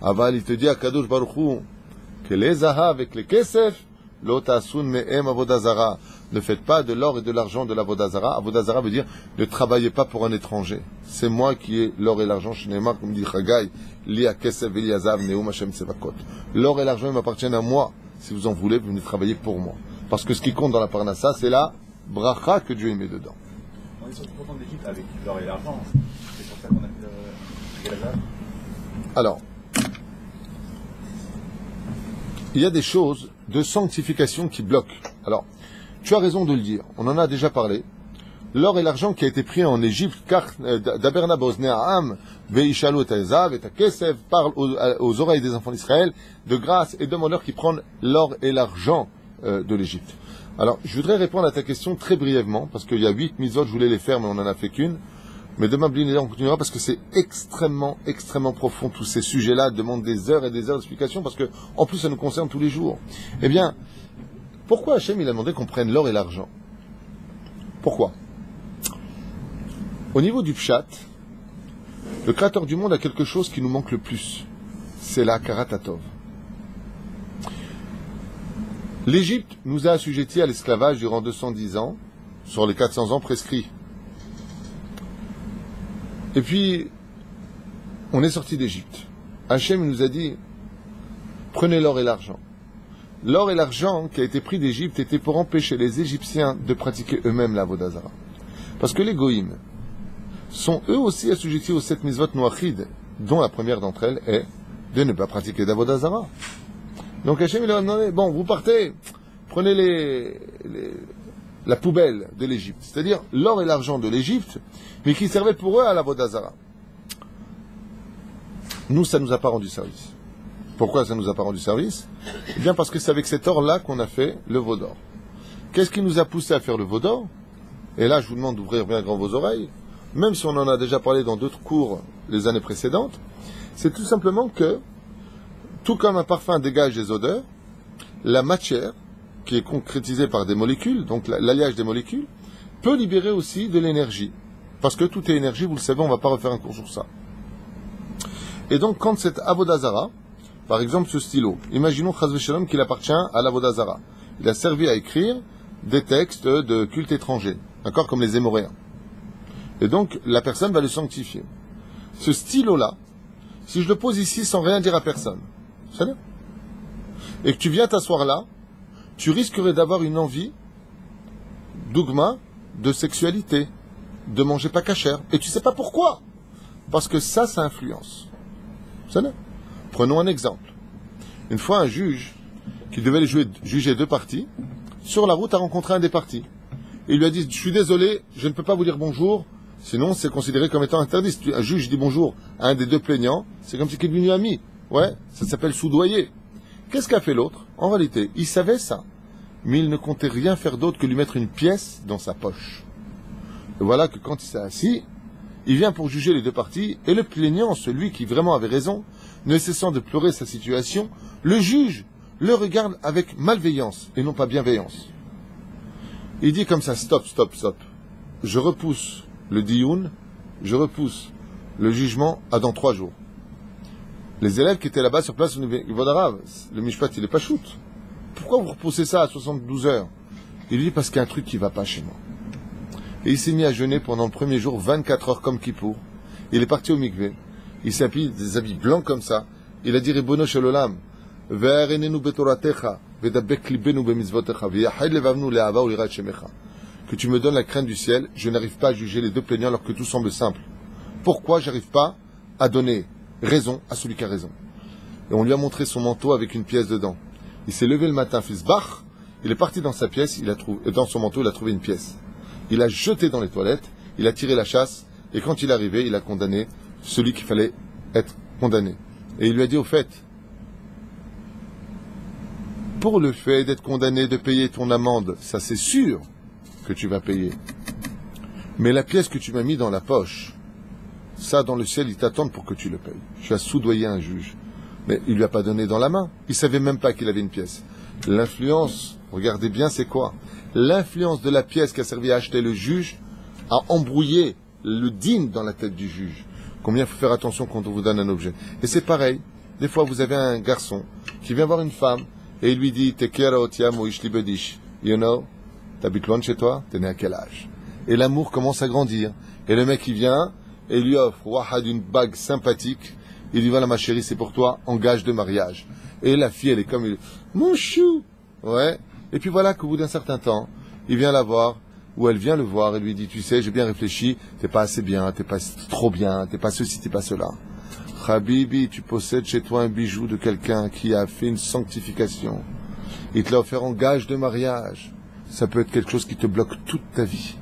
Aval, il te dit à Kadosh Baruch Hu, que les zahav avec les kesef, l'otasun me'em avodazara. Ne faites pas de l'or et de l'argent de l'avodazara. Avodazara veut dire, ne travaillez pas pour un étranger. C'est moi qui ai l'or et l'argent, Shneimar, comme dit Chagai, Lia kesef eliazav neum Hashem sevakot. L'or et l'argent, ils m'appartiennent à moi. Si vous en voulez, vous venez travailler pour moi. Parce que ce qui compte dans la parnassa, c'est la bracha que Dieu y met dedans. On est surtout content d'Égypte avec l'or et l'argent. C'est pour ça qu'on a fait le gazage. Alors, il y a des choses de sanctification qui bloquent. Alors, tu as raison de le dire. On en a déjà parlé. L'or et l'argent qui a été pris en Égypte, car Daberna Bosneaham, Veishalu et Ezav et Kesef parle aux oreilles des enfants d'Israël de grâce et demande-leur qui prennent l'or et l'argent de l'Égypte. Alors, je voudrais répondre à ta question très brièvement, parce qu'il y a 8 mitzvot, je voulais les faire, mais on n'en a fait qu'une. Mais demain, on continuera, parce que c'est extrêmement profond. Tous ces sujets-là demandent des heures et des heures d'explication, parce que, en plus, ça nous concerne tous les jours. Eh bien, pourquoi Hachem, il a demandé qu'on prenne l'or et l'argent? Pourquoi? Au niveau du Pshat, le Créateur du monde a quelque chose qui nous manque le plus. C'est la Karatatov. L'Égypte nous a assujettis à l'esclavage durant 210 ans, sur les 400 ans prescrits. Et puis, on est sorti d'Égypte. Hachem nous a dit, prenez l'or et l'argent. L'or et l'argent qui a été pris d'Égypte était pour empêcher les Égyptiens de pratiquer eux-mêmes la Vodazara. Parce que les Goïms sont eux aussi assujettis aux 7 mitzvot noachid, dont la première d'entre elles est de ne pas pratiquer d'Avodazara. Donc Hachem il leur a demandé, bon, vous partez, prenez la poubelle de l'Égypte, c'est-à-dire l'or et l'argent de l'Égypte, mais qui servaient pour eux à la Vodazara. Nous, ça ne nous a pas rendu service. Pourquoi ça ne nous a pas rendu service? Eh bien parce que c'est avec cet or-là qu'on a fait le veau d'or. Qu'est-ce qui nous a poussé à faire le veau d'or? Et là, je vous demande d'ouvrir bien grand vos oreilles, même si on en a déjà parlé dans d'autres cours les années précédentes, c'est tout simplement que, tout comme un parfum dégage des odeurs, la matière, qui est concrétisée par des molécules, donc l'alliage des molécules, peut libérer aussi de l'énergie. Parce que tout est énergie, vous le savez, on ne va pas refaire un cours sur ça. Et donc, quand cet Avodazara, par exemple ce stylo, imaginons Chaz v'Shalom qu'il appartient à l'Avodazara. Il a servi à écrire des textes de culte étranger, d'accord, comme les Émoréens. Et donc, la personne va le sanctifier. Ce stylo-là, si je le pose ici sans rien dire à personne, c'est ça, et que tu viens t'asseoir là, tu risquerais d'avoir une envie, dougma, de sexualité, de manger pas cachère. Et tu sais pas pourquoi. Parce que ça influence. C'est ça. Prenons un exemple. Une fois, un juge, qui devait juger deux parties, sur la route a rencontré un des parties. Et il lui a dit, je suis désolé, je ne peux pas vous dire bonjour, sinon c'est considéré comme étant interdit. Si un juge dit bonjour à un des deux plaignants, c'est comme si il est devenu ami. Ouais, ça s'appelle soudoyer. Qu'est-ce qu'a fait l'autre? En réalité, il savait ça, mais il ne comptait rien faire d'autre que lui mettre une pièce dans sa poche. Et voilà que quand il s'est assis, il vient pour juger les deux parties, et le plaignant, celui qui vraiment avait raison, ne cessant de pleurer sa situation, le juge le regarde avec malveillance et non pas bienveillance. Il dit comme ça, stop, stop, stop. Je repousse le dioun, je repousse le jugement à dans 3 jours. Les élèves qui étaient là-bas sur place, ils vont d'arabe. Le mishpat, il est pas shoot. Pourquoi vous repoussez ça à 72 heures? Il lui dit parce qu'il y a un truc qui va pas chez moi. Et il s'est mis à jeûner pendant le premier jour 24 heures comme Kippour. Il est parti au mikvé. Il s'est habillé des habits blancs comme ça. Il a dit Ribono shel olam, ve'arenenu betoratecha, ve'dabek libenu b'mitzvotecha, ve'yahid levavnu le'ava u'lirat shemecha. Que tu me donnes la crainte du ciel, je n'arrive pas à juger les deux plaignants alors que tout semble simple. Pourquoi j'arrive pas à donner raison à celui qui a raison? Et on lui a montré son manteau avec une pièce dedans. Il s'est levé le matin, fils Bach, il est parti dans sa pièce, dans son manteau, il a trouvé une pièce. Il a jeté dans les toilettes, il a tiré la chasse, et quand il est arrivé, il a condamné celui qui fallait être condamné. Et il lui a dit au fait, pour le fait d'être condamné, de payer ton amende, ça c'est sûr que tu vas payer. Mais la pièce que tu m'as mis dans la poche, ça dans le ciel, ils t'attendent pour que tu le payes. Tu as soudoyé un juge. Mais il lui a pas donné dans la main. Il savait même pas qu'il avait une pièce. L'influence, regardez bien c'est quoi? L'influence de la pièce qui a servi à acheter le juge a embrouillé le digne dans la tête du juge. Combien il faut faire attention quand on vous donne un objet. Et c'est pareil. Des fois, vous avez un garçon qui vient voir une femme et il lui dit Te quiero, te amo, ich liebe dich. You know, t'habites loin de chez toi, t'es né à quel âge? Et l'amour commence à grandir. Et le mec, il vient et lui offre wahad une bague sympathique. Il dit voilà ma chérie, c'est pour toi, en gage de mariage. Et la fille, elle est comme mon chou. Ouais. Et puis voilà qu'au bout d'un certain temps, il vient la voir, ou elle vient le voir et lui dit tu sais, j'ai bien réfléchi, t'es pas assez bien, t'es pas trop bien, t'es pas ceci, t'es pas cela. Habibi, tu possèdes chez toi un bijou de quelqu'un qui a fait une sanctification. Il te l'a offert en gage de mariage. Ça peut être quelque chose qui te bloque toute ta vie.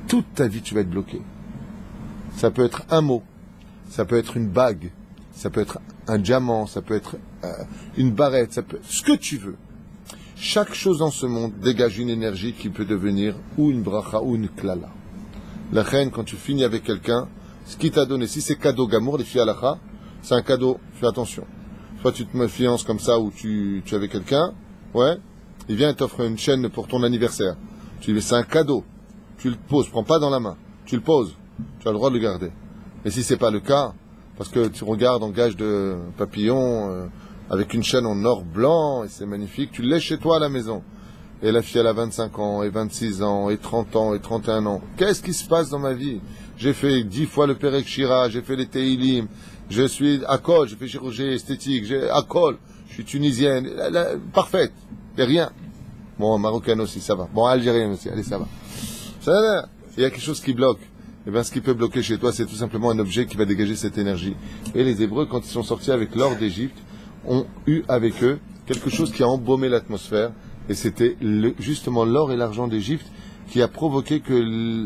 Toute ta vie, tu vas être bloqué. Ça peut être un mot, ça peut être une bague, ça peut être un diamant, ça peut être une barrette, ça peut être ce que tu veux. Chaque chose dans ce monde dégage une énergie qui peut devenir ou une bracha ou une klala. La reine, quand tu finis avec quelqu'un, ce qu'il t'a donné, si c'est cadeau gamour, les filles halakha, c'est un cadeau, fais attention. Soit tu te fiances comme ça ou tu es avec quelqu'un, ouais, il vient et t'offre une chaîne pour ton anniversaire. Tu dis, c'est un cadeau, tu le poses, prends pas dans la main, tu le poses, tu as le droit de le garder. Et si c'est pas le cas, parce que tu regardes en gage de papillon, avec une chaîne en or blanc, et c'est magnifique, tu le laisses chez toi à la maison. Et la fille, elle a 25 ans, et 26 ans, et 30 ans, et 31 ans. Qu'est-ce qui se passe dans ma vie? J'ai fait 10 fois le Perek Shira, j'ai fait les Teilim, je suis à Kol, j'ai fait chirurgie esthétique, j'ai à Kol, je suis tunisienne, parfaite, et rien. Bon, marocaine aussi, ça va. Bon, algérienne aussi, allez, ça va. Ça va, il y a quelque chose qui bloque. Eh bien, ce qui peut bloquer chez toi, c'est tout simplement un objet qui va dégager cette énergie. Et les Hébreux, quand ils sont sortis avec l'or d'Égypte, ont eu avec eux quelque chose qui a embaumé l'atmosphère, et c'était justement l'or et l'argent d'Égypte qui a provoqué que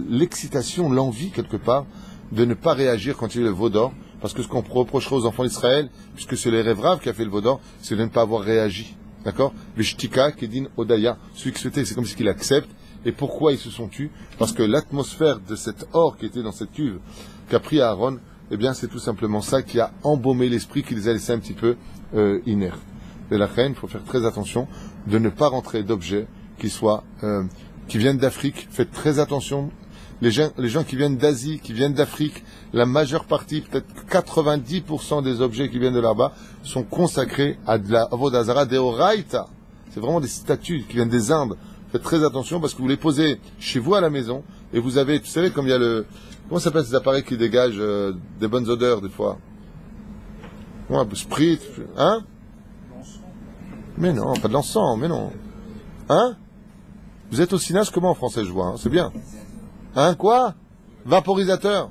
l'excitation, l'envie quelque part, de ne pas réagir quand il y a eu le veau d'or, parce que ce qu'on reprocherait aux enfants d'Israël, puisque c'est les rêves raves qui a fait le veau d'or, c'est de ne pas avoir réagi. D'accord? Veshtika, Kedin, Odaya, celui qui souhaitait, c'est comme s'il accepte. Et pourquoi ils se sont tus? Parce que l'atmosphère de cet or qui était dans cette cuve, qu'a pris Aaron, eh bien, c'est tout simplement ça qui a embaumé l'esprit, qui les a laissés un petit peu inertes. Et la reine, il faut faire très attention de ne pas rentrer d'objets qui viennent d'Afrique. Faites très attention. Les gens qui viennent d'Asie, qui viennent d'Afrique, la majeure partie, peut-être 90% des objets qui viennent de là-bas, sont consacrés à de la Avodah Zara Deoraita. C'est vraiment des statues qui viennent des Indes. Faites très attention parce que vous les posez chez vous à la maison et vous avez, vous savez, comme il y a comment s'appelle ces appareils qui dégagent des bonnes odeurs des fois? Ouais, Sprit, hein? Mais non, pas de l'encens, mais non. Hein? Vous êtes au Sinas, comment en français je vois, hein? C'est bien. Hein, quoi? Vaporisateur.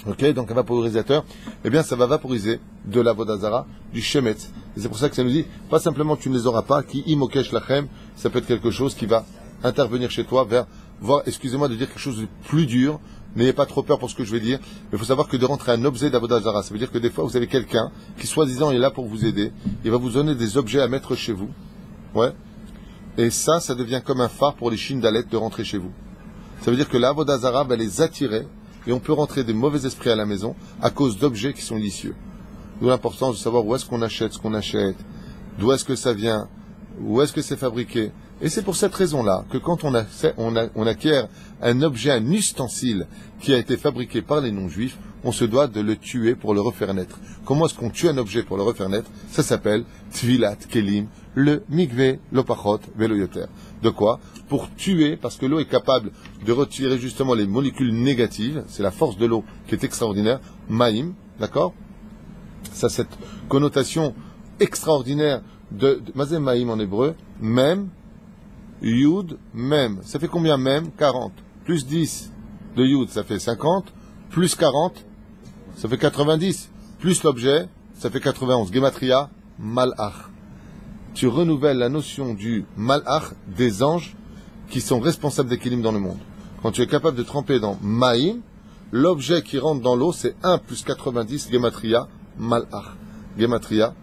Ok, donc un vaporisateur, eh bien ça va vaporiser de la Avodah Zara, du Shemet. Et c'est pour ça que ça nous dit, pas simplement tu ne les auras pas, qui imokesh lachem, ça peut être quelque chose qui va intervenir chez toi vers, voir, excusez-moi de dire quelque chose de plus dur, n'ayez pas trop peur pour ce que je vais dire, mais il faut savoir que de rentrer un objet d'Avodah Zara, ça veut dire que des fois vous avez quelqu'un qui soi-disant est là pour vous aider, il va vous donner des objets à mettre chez vous, ouais, et ça devient comme un phare pour les chines d'Alet de rentrer chez vous. Ça veut dire que l'Avodah Zara va les attirer, et on peut rentrer des mauvais esprits à la maison à cause d'objets qui sont licieux. D'où l'importance de savoir où est-ce qu'on achète ce qu'on achète, d'où est-ce que ça vient, où est-ce que c'est fabriqué. Et c'est pour cette raison-là que quand on acquiert un objet, un ustensile qui a été fabriqué par les non-juifs, on se doit de le tuer pour le refaire naître. Comment est-ce qu'on tue un objet pour le refaire naître? Ça s'appelle Tvilat Kelim, le Mikvé, l'Opachot, Veloyoter. De quoi? Pour tuer, parce que l'eau est capable de retirer justement les molécules négatives, c'est la force de l'eau qui est extraordinaire, Maïm, d'accord? Ça, cette connotation extraordinaire de Mazé Maïm en hébreu, même, Yud, même. Ça fait combien même? 40. Plus 10 de Yud, ça fait 50. Plus 40, ça fait 90. Plus l'objet, ça fait 91. Gematria, Malach. Tu renouvelles la notion du Malach, des anges qui sont responsables des kélim dans le monde. Quand tu es capable de tremper dans Maïm, l'objet qui rentre dans l'eau, c'est 1 plus 90, Gematria, Malach. Gematria,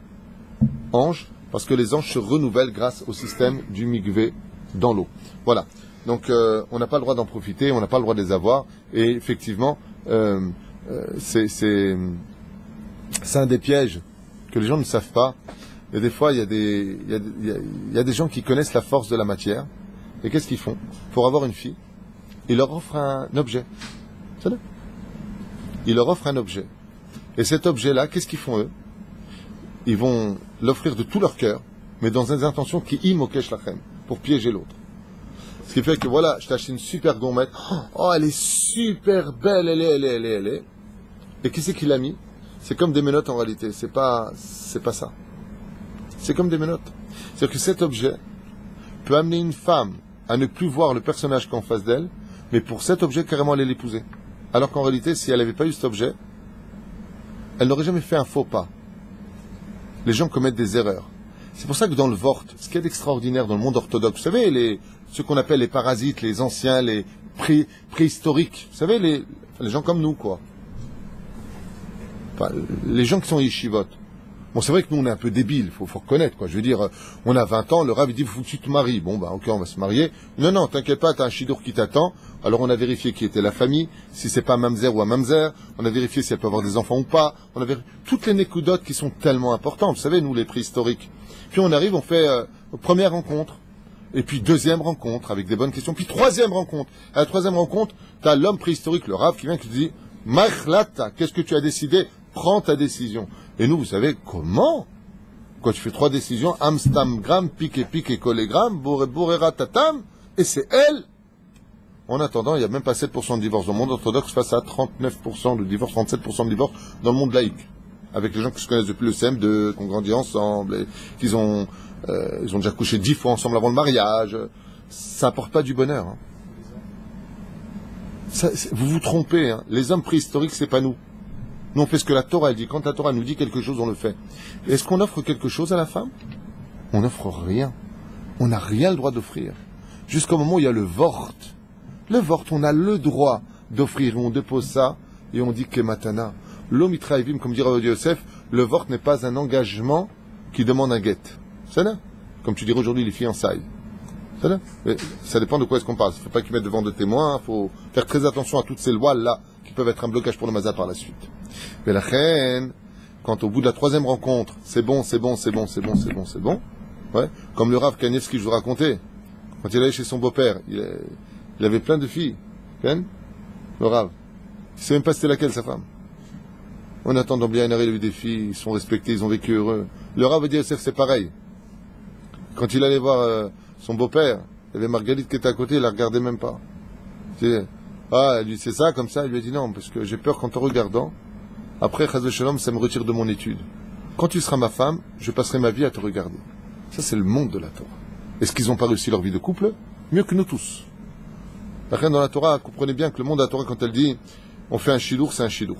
ange, parce que les anges se renouvellent grâce au système du Mikvé dans l'eau. Voilà. Donc, on n'a pas le droit d'en profiter, on n'a pas le droit de les avoir. Et effectivement, c'est un des pièges que les gens ne savent pas. Et des fois, il y a des gens qui connaissent la force de la matière. Et qu'est-ce qu'ils font? Pour avoir une fille, ils leur offrent un objet. C'est ça? Ils leur offrent un objet. Et cet objet-là, qu'est-ce qu'ils font eux? Ils vont l'offrir de tout leur cœur, mais dans des intentions qui imokesh lachem, pour piéger l'autre. Ce qui fait que voilà, je t'ai acheté une super gourmette. Oh, elle est super belle, elle est. Et qui c'est qui l'a mis? C'est comme des menottes en réalité. C'est pas ça. C'est comme des menottes. C'est-à-dire que cet objet peut amener une femme à ne plus voir le personnage qu'en face d'elle, mais pour cet objet, carrément, elle allait l'épouser. Alors qu'en réalité, si elle n'avait pas eu cet objet, elle n'aurait jamais fait un faux pas. Les gens commettent des erreurs. C'est pour ça que dans le Vort, ce qui est extraordinaire dans le monde orthodoxe, vous savez, ceux qu'on appelle les parasites, les anciens, les préhistoriques, vous savez, les gens comme nous, quoi. Enfin, les gens qui sont yeshivot. Bon, c'est vrai que nous, on est un peu débiles, faut reconnaître, quoi. Je veux dire, on a 20 ans, le rav, il dit, faut que tu te maries. Bon, bah, ok, on va se marier. Non, t'inquiète pas, t'as un chidour qui t'attend. Alors, on a vérifié qui était la famille, si c'est pas un mamzer ou un mamzer. On a vérifié si elle peut avoir des enfants ou pas. On a vérifié toutes les nécoudotes qui sont tellement importantes. Vous savez, nous, les préhistoriques. Puis on arrive, on fait première rencontre. Et puis deuxième rencontre, avec des bonnes questions. Puis troisième rencontre. À la troisième rencontre, t'as l'homme préhistorique, le rav, qui vient, qui te dit, Machlata, qu'est-ce que tu as décidé? Prends ta décision. Et nous, vous savez, comment? Quand tu fais 3 décisions, Amstamgram, pique, collégramme, bourrera tatam, et c'est elle. En attendant, il n'y a même pas 7% de divorce dans le monde orthodoxe face à 39% de divorce, 37% de divorce dans le monde laïque. Avec les gens qui se connaissent depuis le CM2, qui ont grandi ensemble, et ils ont déjà couché 10 fois ensemble avant le mariage. Ça n'apporte pas du bonheur. Hein. Vous vous trompez. Hein. Les hommes préhistoriques, c'est pas nous. Nous, on fait ce que la Torah dit. Quand la Torah nous dit quelque chose, on le fait. Est-ce qu'on offre quelque chose à la femme? On n'offre rien. On n'a rien le droit d'offrir. Jusqu'au moment où il y a le Vort. Le vort, on a le droit d'offrir, on dépose ça, et on dit que matana. L'omitraïvim, comme dirait Yosef, le vort n'est pas un engagement qui demande un guet. C'est là. Comme tu dirais aujourd'hui, les fiançailles. C'est là. Mais ça dépend de quoi est-ce qu'on parle. Il ne faut pas qu'ils mettent devant de témoins, il faut faire très attention à toutes ces lois-là, qui peuvent être un blocage pour le mazal par la suite. Mais la reine, quand au bout de la troisième rencontre, c'est bon, ouais, comme le Rav Kanievski, je vous racontais, quand il allait chez son beau-père, il avait plein de filles. Le Rav. Il ne sait même pas c'était laquelle sa femme. En attendant bien, il a eu des filles, ils sont respectés, ils ont vécu heureux. Le Rav dit Yosef, c'est pareil. Quand il allait voir son beau-père, il y avait Marguerite qui était à côté, il la regardait même pas. Elle lui dit c'est ça, comme ça, il lui a dit non, parce que j'ai peur qu'en te regardant, après, Chaz Shalom, ça me retire de mon étude. Quand tu seras ma femme, je passerai ma vie à te regarder. Ça, c'est le monde de la Torah. Est-ce qu'ils n'ont pas réussi leur vie de couple? Mieux que nous tous. La reine dans la Torah, comprenez bien que le monde de la Torah, quand elle dit on fait un chidour, c'est un chidour.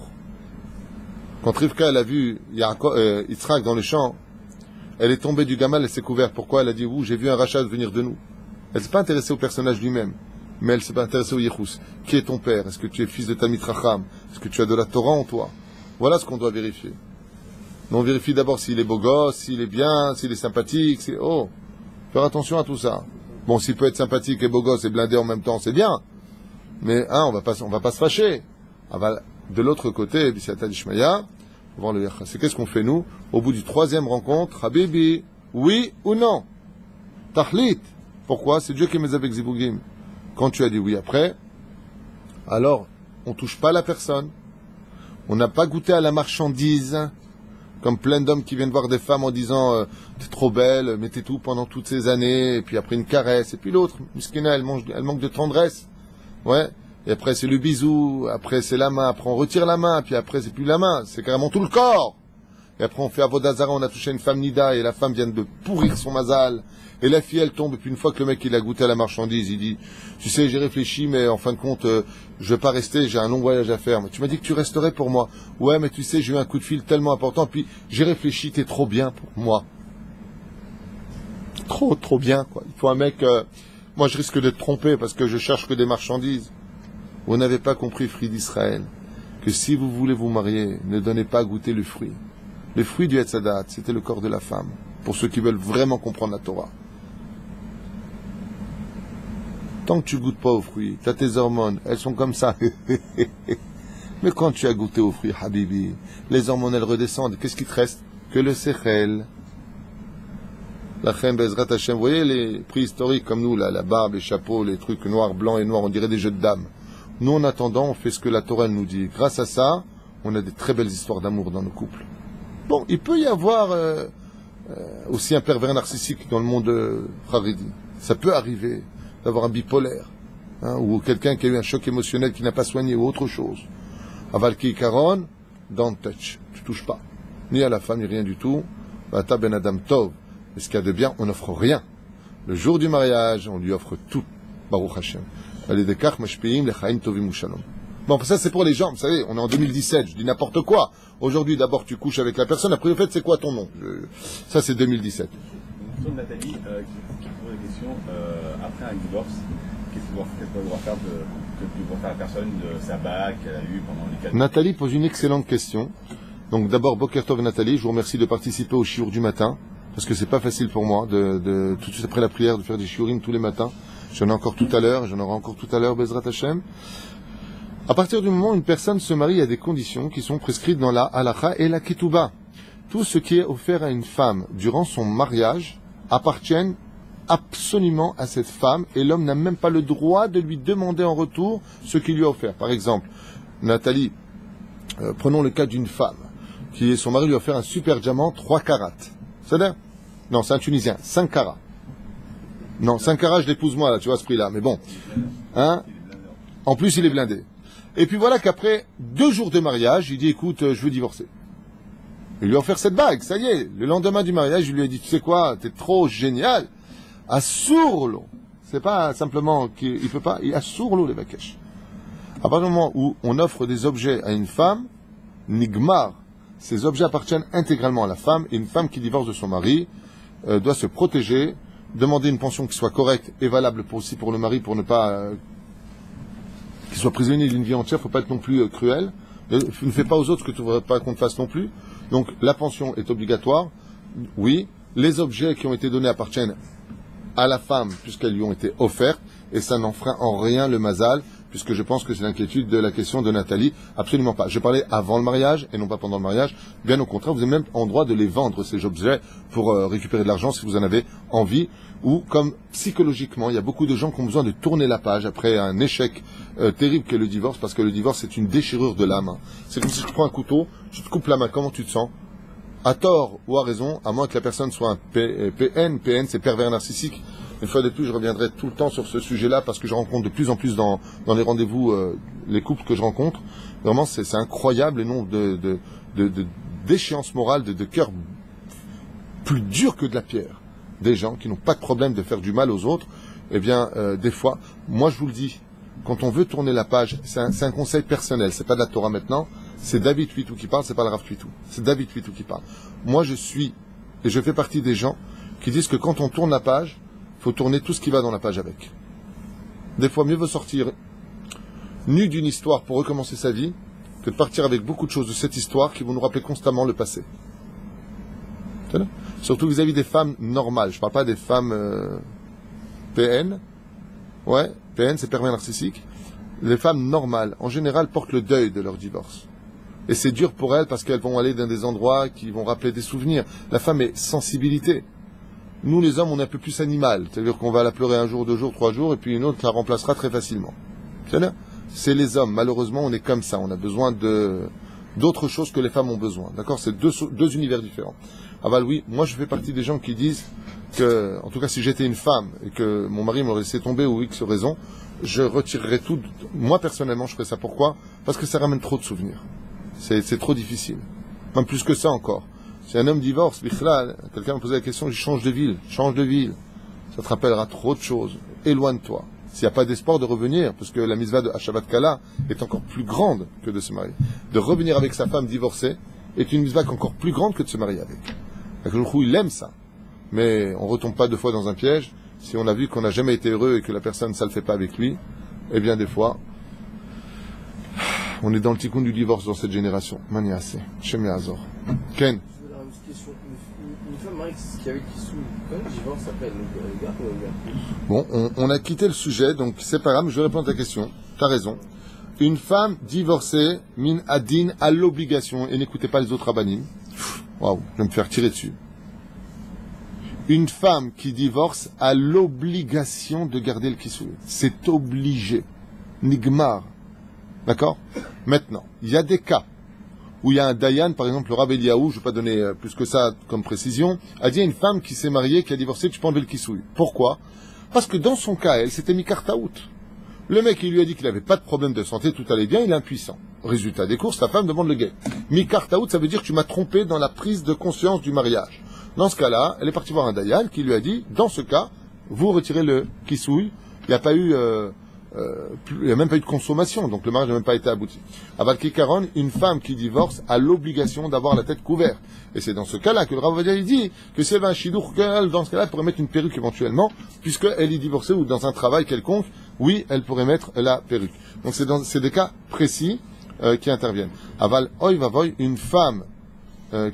Quand Rivka, elle a vu Yitzhak dans le champ, elle est tombée du gamal, elle s'est couverte. Pourquoi? Elle a dit j'ai vu un rachat venir de nous. Elle ne s'est pas intéressée au personnage lui-même, mais elle s'est pas intéressée au Yechus. Qui est ton père? Est-ce que tu es fils de Talmid Racham? Est-ce que tu as de la Torah en toi? Voilà ce qu'on doit vérifier. Mais on vérifie d'abord s'il est beau gosse, s'il est bien, s'il est sympathique. Faire attention à tout ça. Bon, s'il peut être sympathique et beau gosse et blindé en même temps, c'est bien. Mais on va pas se fâcher. De l'autre côté, B'Siata d'Ishmaïa, voir le Yachas. C'est qu'est-ce qu'on fait nous au bout du troisième rencontre? Habibi, oui ou non? Tahlit. Pourquoi? C'est Dieu qui met avec Zibugim. Quand tu as dit oui après, alors on touche pas la personne. On n'a pas goûté à la marchandise, comme plein d'hommes qui viennent voir des femmes en disant t'es trop belle, mettez tout pendant toutes ces années, et puis après une caresse, et puis l'autre, Miskina, elle manque de tendresse. Ouais. Et après c'est le bisou, après c'est la main, après on retire la main, puis après c'est plus la main, c'est carrément tout le corps. Et après on fait Avodazara, on a touché une femme Nida, et la femme vient de pourrir son mazal. Et la fille, elle tombe, et puis une fois que le mec il a goûté à la marchandise, il dit tu sais, j'ai réfléchi, mais en fin de compte, je vais pas rester, j'ai un long voyage à faire. Mais tu m'as dit que tu resterais pour moi. Ouais, mais tu sais, j'ai eu un coup de fil tellement important, puis j'ai réfléchi, t'es trop bien pour moi. Trop bien, quoi. Il faut un mec, moi je risque d'être trompé parce que je cherche que des marchandises. Vous n'avez pas compris, fruit d'Israël, que si vous voulez vous marier, ne donnez pas à goûter le fruit. Le fruit du Hetzadat, c'était le corps de la femme, pour ceux qui veulent vraiment comprendre la Torah. Tant que tu goûtes pas aux fruits, tu as tes hormones, elles sont comme ça. Mais quand tu as goûté aux fruits, Habibi, les hormones, elles redescendent. Qu'est-ce qui te reste? Que le Sechel. La Chem Bezrat Hashem, vous voyez les prix historiques comme nous, là, la barbe, les chapeaux, les trucs noirs, blancs et noirs, on dirait des jeux de dames. Nous, en attendant, on fait ce que la Torah nous dit. Grâce à ça, on a des très belles histoires d'amour dans nos couples. Bon, il peut y avoir aussi un pervers narcissique dans le monde Haredi. Ça peut arriver d'avoir un bipolaire, ou quelqu'un qui a eu un choc émotionnel qui n'a pas soigné, ou autre chose. Avalki Karon, don't touch. Tu touches pas. Ni à la femme, ni rien du tout. Vata ben Adam Tov. Et ce qu'il y a de bien, on n'offre rien. Le jour du mariage, on lui offre tout. Baruch Hashem. Bon, ça c'est pour les gens, vous savez, on est en 2017, je dis n'importe quoi. Aujourd'hui, d'abord tu couches avec la personne, après au fait c'est quoi ton nom? Ça c'est 2017. Une de Nathalie qui pose la question, après un divorce, qu'est-ce qu'elle doit faire faire la personne de sa bague qu'elle a eue pendant les 4 ans? Nathalie pose une excellente question. Donc d'abord, Boker Tov Nathalie, je vous remercie de participer au shiur du matin, parce que c'est pas facile pour moi de tout de suite après la prière de faire des shiurim tous les matins. J'en ai encore tout à l'heure, j'en aurai encore tout à l'heure, Bezrat Hashem. À partir du moment où une personne se marie, il y a des conditions qui sont prescrites dans la halakha et la ketouba. Tout ce qui est offert à une femme durant son mariage appartient absolument à cette femme et l'homme n'a même pas le droit de lui demander en retour ce qu'il lui a offert. Par exemple, Nathalie, prenons le cas d'une femme qui son mari lui a offert un super diamant 3 carats. C'est-à-dire? Non, c'est un Tunisien, 5 carats. Non, 5 carats, je l'épouse moi, là, tu vois, ce prix-là. Mais bon. En plus, il est blindé. Et puis voilà qu'après 2 jours de mariage, il dit, écoute, je veux divorcer. Il lui a offert cette bague, ça y est. Le lendemain du mariage, il lui a dit, tu sais quoi, t'es trop génial. Assourlo. C'est pas simplement qu'il peut pas, il assourlo les bakesh. À partir du moment où on offre des objets à une femme, nigmar, ces objets appartiennent intégralement à la femme, et une femme qui divorce de son mari doit se protéger, demander une pension qui soit correcte et valable aussi pour le mari, pour ne pas qu'il soit prisonnier d'une vie entière, il ne faut pas être non plus cruel. Ne fais pas aux autres ce que tu ne voudrais pas qu'on te fasse non plus. Donc la pension est obligatoire, oui. Les objets qui ont été donnés appartiennent à la femme, puisqu'elles lui ont été offertes, et ça n'en fera en rien le mazal, puisque je pense que c'est l'inquiétude de la question de Nathalie. Absolument pas. Je parlais avant le mariage, et non pas pendant le mariage. Bien au contraire, vous avez même en droit de les vendre, ces objets, pour récupérer de l'argent si vous en avez envie. Ou comme psychologiquement, il y a beaucoup de gens qui ont besoin de tourner la page après un échec terrible qu'est le divorce, parce que le divorce c'est une déchirure de l'âme. C'est comme si je prends un couteau, je te coupe la main, comment tu te sens? À tort ou à raison, à moins que la personne soit un PN. PN, c'est pervers narcissique. Une fois de plus, je reviendrai tout le temps sur ce sujet-là parce que je rencontre de plus en plus dans les rendez-vous les couples que je rencontre. Vraiment, c'est incroyable et non d'échéance morale, de cœur plus dur que de la pierre. Des gens qui n'ont pas de problème de faire du mal aux autres. Eh bien, des fois, moi je vous le dis, quand on veut tourner la page, c'est un conseil personnel, c'est pas de la Torah maintenant. C'est David Huitou qui parle, c'est pas le Rav Huitou. C'est David Huitou qui parle. Moi, je fais partie des gens qui disent que quand on tourne la page, il faut tourner tout ce qui va dans la page avec. Des fois, mieux vaut sortir nu d'une histoire pour recommencer sa vie que de partir avec beaucoup de choses de cette histoire qui vont nous rappeler constamment le passé. Surtout vis-à-vis des femmes normales. Je ne parle pas des femmes PN. Ouais, PN, c'est pervers narcissique. Les femmes normales, en général, portent le deuil de leur divorce. Et c'est dur pour elles parce qu'elles vont aller dans des endroits qui vont rappeler des souvenirs. La femme est sensibilité. Nous, les hommes, on est un peu plus animal. C'est-à-dire qu'on va la pleurer un jour, 2 jours, 3 jours, et puis une autre la remplacera très facilement. C'est les hommes. Malheureusement, on est comme ça. On a besoin d'autres choses que les femmes ont besoin. D'accord? C'est deux univers différents. Ah bah oui, moi je fais partie des gens qui disent que, en tout cas si j'étais une femme et que mon mari m'aurait laissé tomber ou X raison, je retirerais tout. Moi personnellement je ferais ça. Pourquoi? Parce que ça ramène trop de souvenirs. C'est trop difficile. Même plus que ça encore. Si un homme divorce, quelqu'un me posait la question, je change de ville. Ça te rappellera trop de choses. Éloigne-toi. S'il n'y a pas d'espoir de revenir, parce que la mitzvah de Hashavat Kala est encore plus grande que de se marier. De revenir avec sa femme divorcée est une mitzvah encore plus grande que de se marier avec. Il aime ça. Mais on ne retombe pas 2 fois dans un piège. Si on a vu qu'on n'a jamais été heureux et que la personne, ça ne le fait pas avec lui, eh bien des fois, on est dans le tikkun du divorce dans cette génération. Maniassé. Shem Yazor. Ken. Je voulais avoir une petite question. Une femme mariée qui avait qui sous, quand le divorce s'appelle, le gars ou le gars? Bon, on a quitté le sujet, donc c'est pas grave, je vais répondre à ta question. T'as raison. Une femme divorcée, min adin, à l'obligation, et n'écoutez pas les autres rabbanim. Waouh, je vais me faire tirer dessus. Une femme qui divorce a l'obligation de garder le kissou. C'est obligé. Nigmar. D'accord? Maintenant, il y a des cas où il y a un dayan, par exemple le Rav Eliaou, je ne vais pas donner plus que ça comme précision, a dit à une femme qui s'est mariée, qui a divorcé, tu peux enlever le kissou. Pourquoi? Parce que dans son cas, elle s'était mis kartaout. Le mec, il lui a dit qu'il n'avait pas de problème de santé, tout allait bien, il est impuissant. Résultat des courses, sa femme demande le guet. Mikartaout, ça veut dire que tu m'as trompé dans la prise de conscience du mariage. Dans ce cas-là, elle est partie voir un dayan qui lui a dit, dans ce cas, vous retirez le kissouille, il n'y a pas eu, il n'y a même pas eu de consommation, donc le mariage n'a même pas été abouti. Aval Kikaron, une femme qui divorce a l'obligation d'avoir la tête couverte. Et c'est dans ce cas-là que le Rav Ovadia dit que si elle va un chidour, dans ce cas-là, elle pourrait mettre une perruque éventuellement, puisqu'elle est divorcée ou dans un travail quelconque, oui, elle pourrait mettre la perruque. Donc c'est des cas précis qui interviennent. Aval Oy Vavoy, une femme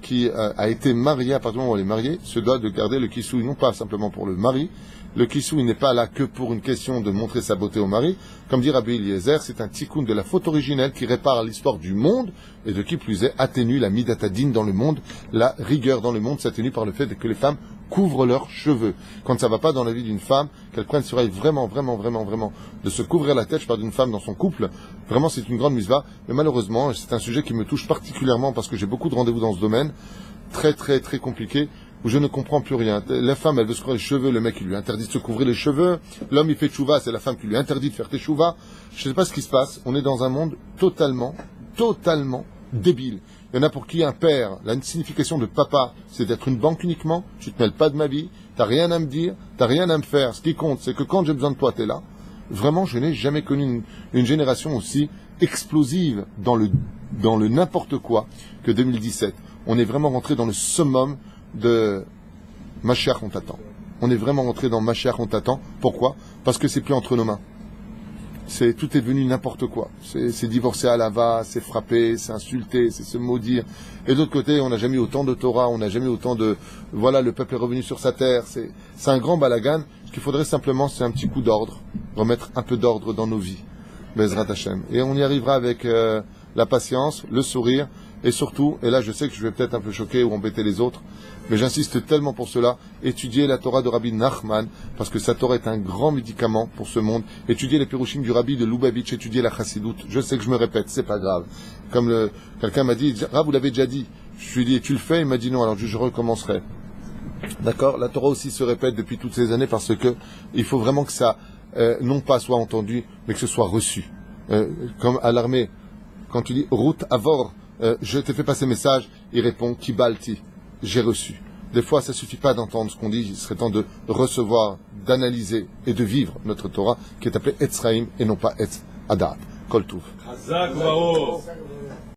qui a été mariée, à partir du moment où elle est mariée, se doit de garder le kissouille, non pas simplement pour le mari. Le kissouille n'est pas là que pour une question de montrer sa beauté au mari. Comme dit Rabbi Eliezer, c'est un tikkun de la faute originelle qui répare l'histoire du monde et de qui plus est atténue la midatadine dans le monde. La rigueur dans le monde s'atténue par le fait que les femmes couvrent leurs cheveux. Quand ça va pas dans la vie d'une femme, qu'elle prenne sur elle vraiment de se couvrir la tête, je parle d'une femme dans son couple, vraiment c'est une grande misva. Mais malheureusement, c'est un sujet qui me touche particulièrement parce que j'ai beaucoup de rendez-vous dans ce domaine, très compliqué, où je ne comprends plus rien. La femme, elle veut se couvrir les cheveux, le mec, il lui interdit de se couvrir les cheveux. L'homme, il fait tchouva, c'est la femme qui lui interdit de faire tchouva. Je ne sais pas ce qui se passe. On est dans un monde totalement débile. Il y en a pour qui un père, la signification de papa, c'est d'être une banque uniquement. Tu te mêles pas de ma vie, t'as rien à me dire, t'as rien à me faire. Ce qui compte, c'est que quand j'ai besoin de toi, t'es là. Vraiment, je n'ai jamais connu une génération aussi explosive dans le n'importe quoi que 2017. On est vraiment rentré dans le summum de Mashiach, on t'attend. On est vraiment rentré dans Mashiach, on t'attend. Pourquoi? Parce que c'est plus entre nos mains. tout est devenu n'importe quoi. C'est divorcer à l'ava, c'est frapper, c'est insulter, c'est se maudire. Et d'autre côté, on n'a jamais eu autant de Torah, on n'a jamais eu autant de... Voilà, le peuple est revenu sur sa terre. C'est un grand balagan. Ce qu'il faudrait simplement, c'est un petit coup d'ordre, remettre un peu d'ordre dans nos vies. Bezrat Hashem. Et on y arrivera avec la patience, le sourire, et surtout, et là je sais que je vais peut-être un peu choquer ou embêter les autres, mais j'insiste tellement pour cela, étudier la Torah de Rabbi Nachman, parce que sa Torah est un grand médicament pour ce monde, étudier les Pérouchim du Rabbi de Lubavitch, étudier la Chassidoute, je sais que je me répète, c'est pas grave. Comme quelqu'un m'a dit, ah vous l'avez déjà dit, je lui ai dit, tu le fais, il m'a dit non, alors je recommencerai. D'accord? La Torah aussi se répète depuis toutes ces années parce que il faut vraiment que ça, non pas soit entendu, mais que ce soit reçu. Comme à l'armée, quand tu dis route avor, je t'ai fait passer message, il répond kibalti, j'ai reçu. Des fois, ça suffit pas d'entendre ce qu'on dit, il serait temps de recevoir, d'analyser et de vivre notre Torah qui est appelée Etzraïm et non pas Etz Adat. Kol Tuv.